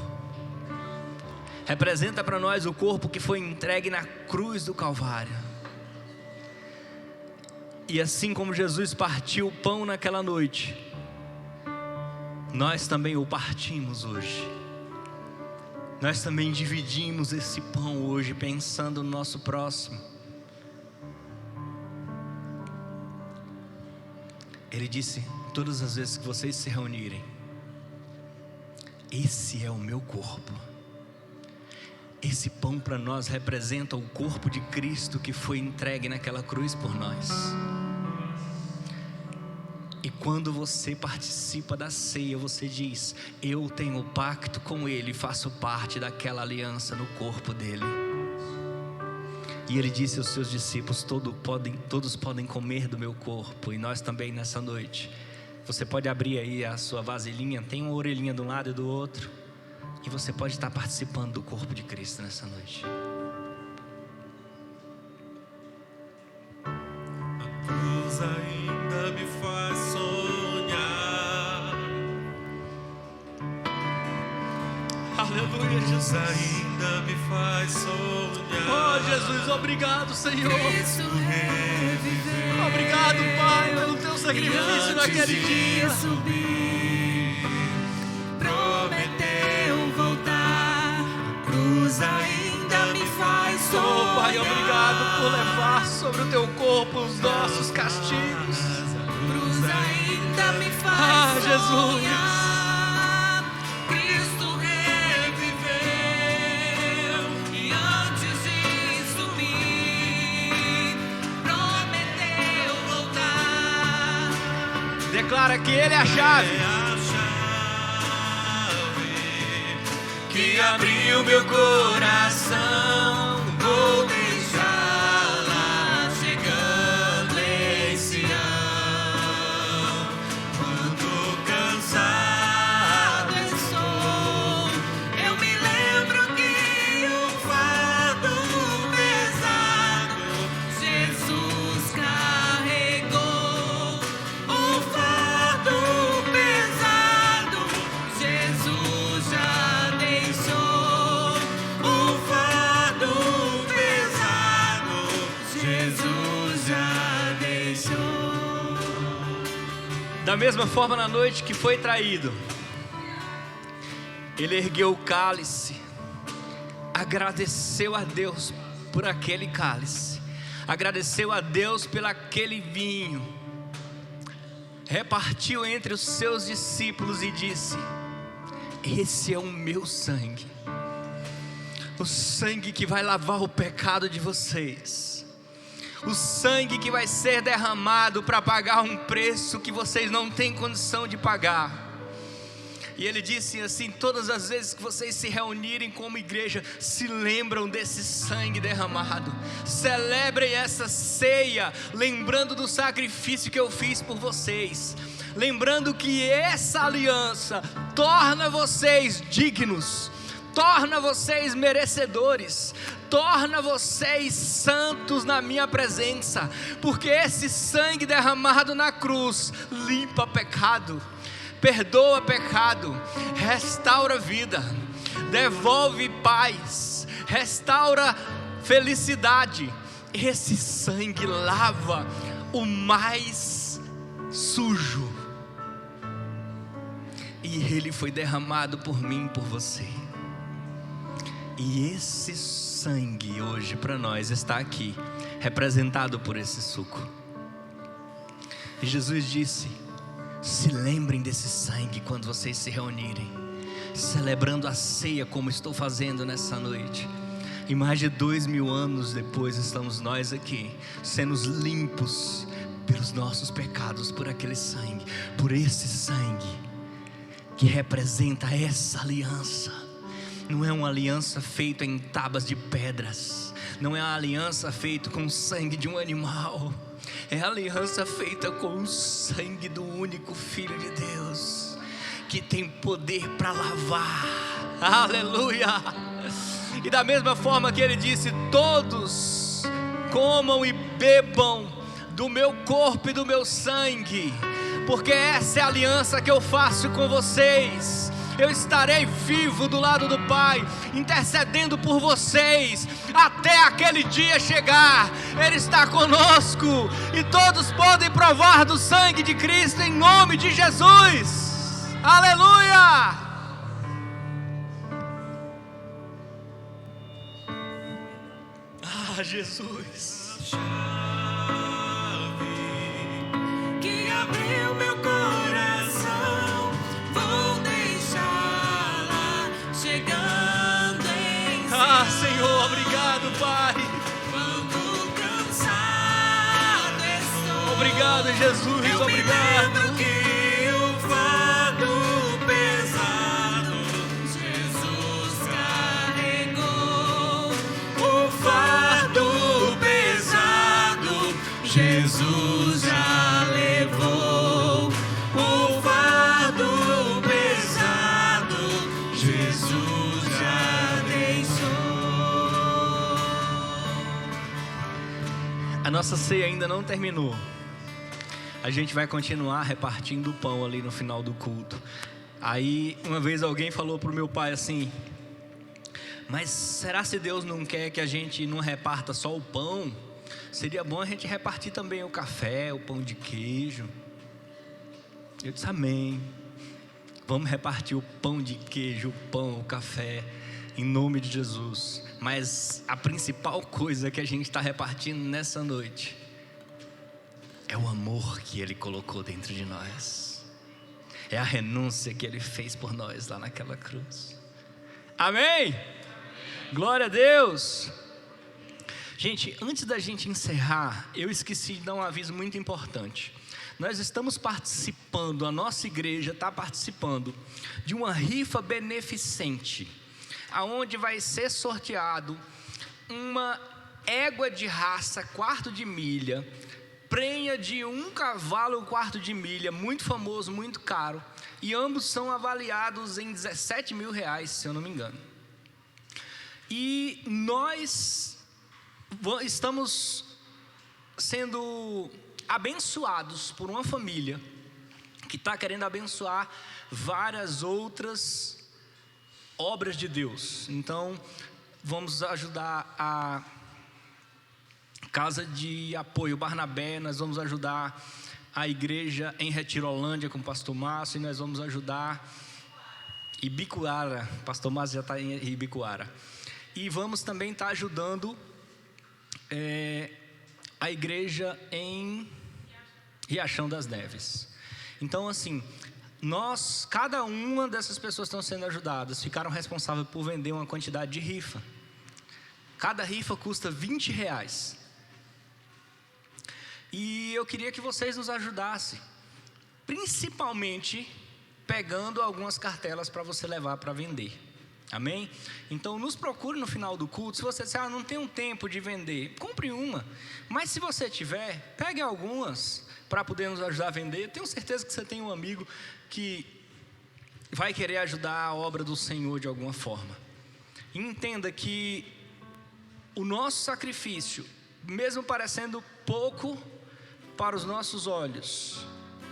Representa para nós o corpo que foi entregue na cruz do Calvário. E assim como Jesus partiu o pão naquela noite, nós também o partimos hoje. Nós também dividimos esse pão hoje, pensando no nosso próximo. Ele disse: todas as vezes que vocês se reunirem, esse é o meu corpo. Esse pão para nós representa o corpo de Cristo que foi entregue naquela cruz por nós. E quando você participa da ceia, você diz: eu tenho pacto com Ele, faço parte daquela aliança no corpo dele. E Ele disse aos seus discípulos: todos podem comer do meu corpo. E nós também nessa noite. Você pode abrir aí a sua vasilhinha, tem uma orelhinha de um lado e do outro, e você pode estar participando do corpo de Cristo nessa noite. A cruz ainda me faz sonhar. Aleluia, Jesus. Ainda me faz sonhar. Oh, Jesus, obrigado, Senhor. Cristo reviveu. Obrigado, Pai, pelo teu sacrifício naquele dia. Subir, prometeu voltar. A cruz ainda me faz sonhar. Oh, Pai, obrigado por levar sobre o teu corpo os nossos castigos. Cruz ainda me faz Jesus. sonhar. Cristo reviveu e antes de subir prometeu voltar. Declara que Ele é a chave. É a chave que abriu meu coração. Vou deixá-la chegando em Sião. Quanto cansado Estou, eu me lembro que um fardo pesado Jesus carregou. Um fardo pesado Jesus já deixou. Um fardo pesado Jesus já deixou. Da mesma forma, na noite que foi traído, Ele ergueu o cálice, agradeceu a Deus por aquele cálice, agradeceu a Deus pelo aquele vinho, repartiu entre os seus discípulos e disse: esse é o meu sangue, o sangue que vai lavar o pecado de vocês, o sangue que vai ser derramado para pagar um preço que vocês não têm condição de pagar. E Ele disse assim: todas as vezes que vocês se reunirem como igreja, se lembram desse sangue derramado, celebrem essa ceia, lembrando do sacrifício que eu fiz por vocês, lembrando que essa aliança torna vocês dignos, torna vocês merecedores, torna vocês santos na minha presença, porque esse sangue derramado na cruz limpa pecado, perdoa pecado, restaura vida, devolve paz, restaura felicidade. Esse sangue lava o mais sujo, e ele foi derramado por mim e por você. E esse sangue hoje para nós está aqui, representado por esse suco. E Jesus disse: se lembrem desse sangue quando vocês se reunirem, celebrando a ceia como estou fazendo nessa noite. E mais de 2000 anos depois estamos nós aqui, sendo limpos pelos nossos pecados por aquele sangue, por esse sangue que representa essa aliança. Não é uma aliança feita em tábuas de pedras, não é uma aliança feita com o sangue de um animal, é a aliança feita com o sangue do único Filho de Deus, que tem poder para lavar. Aleluia! E da mesma forma que ele disse: todos comam e bebam do meu corpo e do meu sangue, porque essa é a aliança que eu faço com vocês. Eu estarei vivo do lado do Pai, intercedendo por vocês, até aquele dia chegar. Ele está conosco, e todos podem provar do sangue de Cristo, em nome de Jesus. Aleluia! Ah, Jesus, que abriu meu coração, vou deixá-la chegando em Senhor, obrigado, Pai. quando cansado estou. Obrigado, Jesus, Eu obrigado. me lembro que o fardo pesado Jesus carregou. O fardo pesado Jesus já levou. O fardo pesado Jesus já deixou. A nossa ceia ainda não terminou. A gente vai continuar repartindo o pão ali no final do culto. Aí uma vez alguém falou pro meu pai assim: mas será se Deus não quer que a gente não reparta só o pão? Seria bom a gente repartir também o café, o pão de queijo. Eu disse amém. Vamos repartir o pão de queijo, o pão, o café, em nome de Jesus. Mas a principal coisa que a gente está repartindo nessa noite é o amor que Ele colocou dentro de nós. É a renúncia que Ele fez por nós lá naquela cruz. Amém? Glória a Deus. Gente, antes da gente encerrar, eu esqueci de dar um aviso muito importante. Nós estamos participando, a nossa igreja está participando de uma rifa beneficente, aonde vai ser sorteado uma égua de raça quarto de milha, prenha de um cavalo quarto de milha, muito famoso, muito caro, e ambos são avaliados em R$17 mil, se eu não me engano. E nós estamos sendo abençoados por uma família que está querendo abençoar várias outras obras de Deus. Então vamos ajudar a Casa de Apoio Barnabé, nós vamos ajudar a igreja em Retirolândia com o pastor Márcio, e nós vamos ajudar Ibicoara, pastor Márcio já está em Ibicoara, e vamos também estar ajudando a igreja em Riachão das Neves. Então assim, cada uma dessas pessoas que estão sendo ajudadas ficaram responsáveis por vender uma quantidade de rifa. Cada rifa custa R$20. E eu queria que vocês nos ajudassem, principalmente pegando algumas cartelas para você levar para vender. Amém? Então nos procure no final do culto. Se você disser, não tenho tempo de vender, compre uma. Mas se você tiver, pegue algumas para poder nos ajudar a vender. Tenho certeza que você tem um amigo que vai querer ajudar a obra do Senhor de alguma forma. E entenda que o nosso sacrifício, mesmo parecendo pouco para os nossos olhos,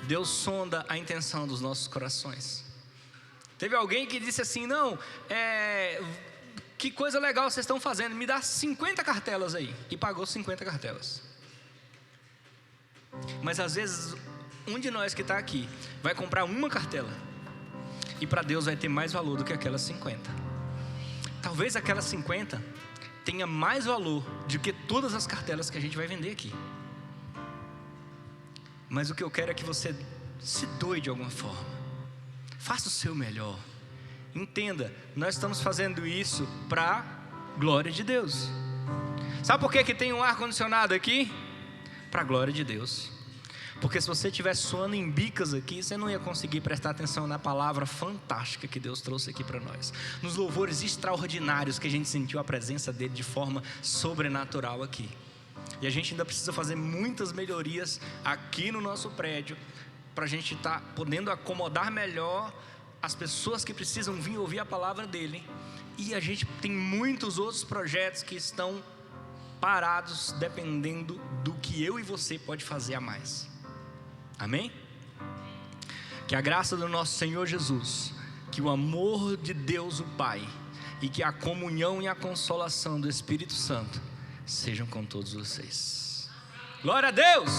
Deus sonda a intenção dos nossos corações. Teve alguém que disse assim: não, que coisa legal vocês estão fazendo, me dá 50 cartelas aí. E pagou 50 cartelas. Mas às vezes um de nós que está aqui vai comprar uma cartela, e para Deus vai ter mais valor do que aquelas 50. Talvez aquelas 50 tenha mais valor do que todas as cartelas que a gente vai vender aqui. Mas o que eu quero é que você se doe de alguma forma. Faça o seu melhor. Entenda, nós estamos fazendo isso para a glória de Deus. Sabe por que tem um ar-condicionado aqui? Para a glória de Deus. Porque se você estivesse suando em bicas aqui, você não ia conseguir prestar atenção na palavra fantástica que Deus trouxe aqui para nós. Nos louvores extraordinários que a gente sentiu a presença dele de forma sobrenatural aqui. E a gente ainda precisa fazer muitas melhorias aqui no nosso prédio, para a gente estar podendo acomodar melhor as pessoas que precisam vir ouvir a palavra dele. E a gente tem muitos outros projetos que estão parados, dependendo do que eu e você pode fazer a mais. Amém? Que a graça do nosso Senhor Jesus, que o amor de Deus o Pai e que a comunhão e a consolação do Espírito Santo sejam com todos vocês. Glória a Deus!